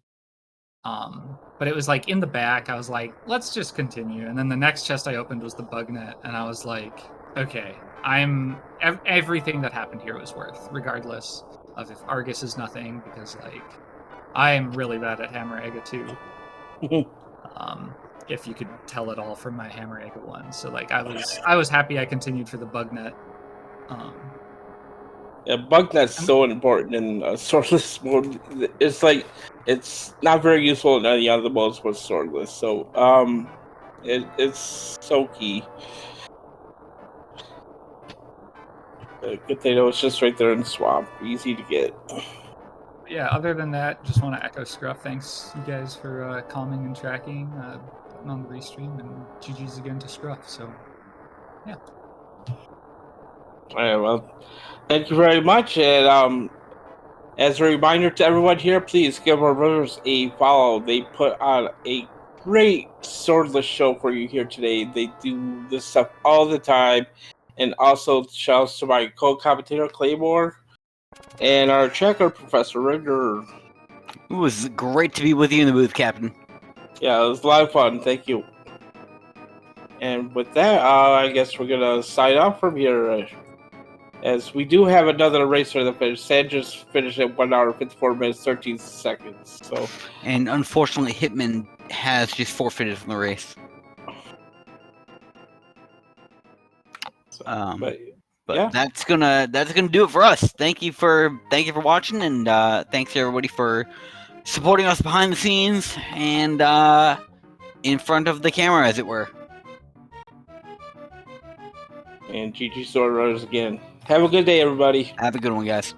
But it was like in the back. I was like, let's just continue. And then the next chest I opened was the bug net, and I was like, okay, everything that happened here was worth, regardless of if Argus is nothing, because like I am really bad at Hammer Aga 2. If you could tell it all from my Hammer Aga 1. So like I was happy I continued for the bug net. Yeah, bug net's so important in swordless mode. It's like it's not very useful in any other modes but swordless. So it's so key. Good thing it's just right there in the swamp, easy to get. Yeah, other than that, just want to echo Scruff. Thanks you guys for calming and tracking, putting on the restream, and GG's again to Scruff. So yeah. All right, well, thank you very much, and as a reminder to everyone here, please give our brothers a follow. They put on a great swordless show for you here today. They do this stuff all the time. And also shouts to my co-commentator Claymore and our checker Professor Rinder. It was great to be with you in the booth, Captain. Yeah, it was a lot of fun. Thank you. And with that, I guess we're gonna sign off from here, as we do have another racer that finished. San just finished at 1 hour 54 minutes 13 seconds. So, and unfortunately, Hitman has just forfeited from the race. But yeah. that's gonna do it for us. Thank you for watching, and thanks everybody for supporting us behind the scenes and in front of the camera, as it were. And GG Sword Runners again. Have a good day, everybody. Have a good one, guys.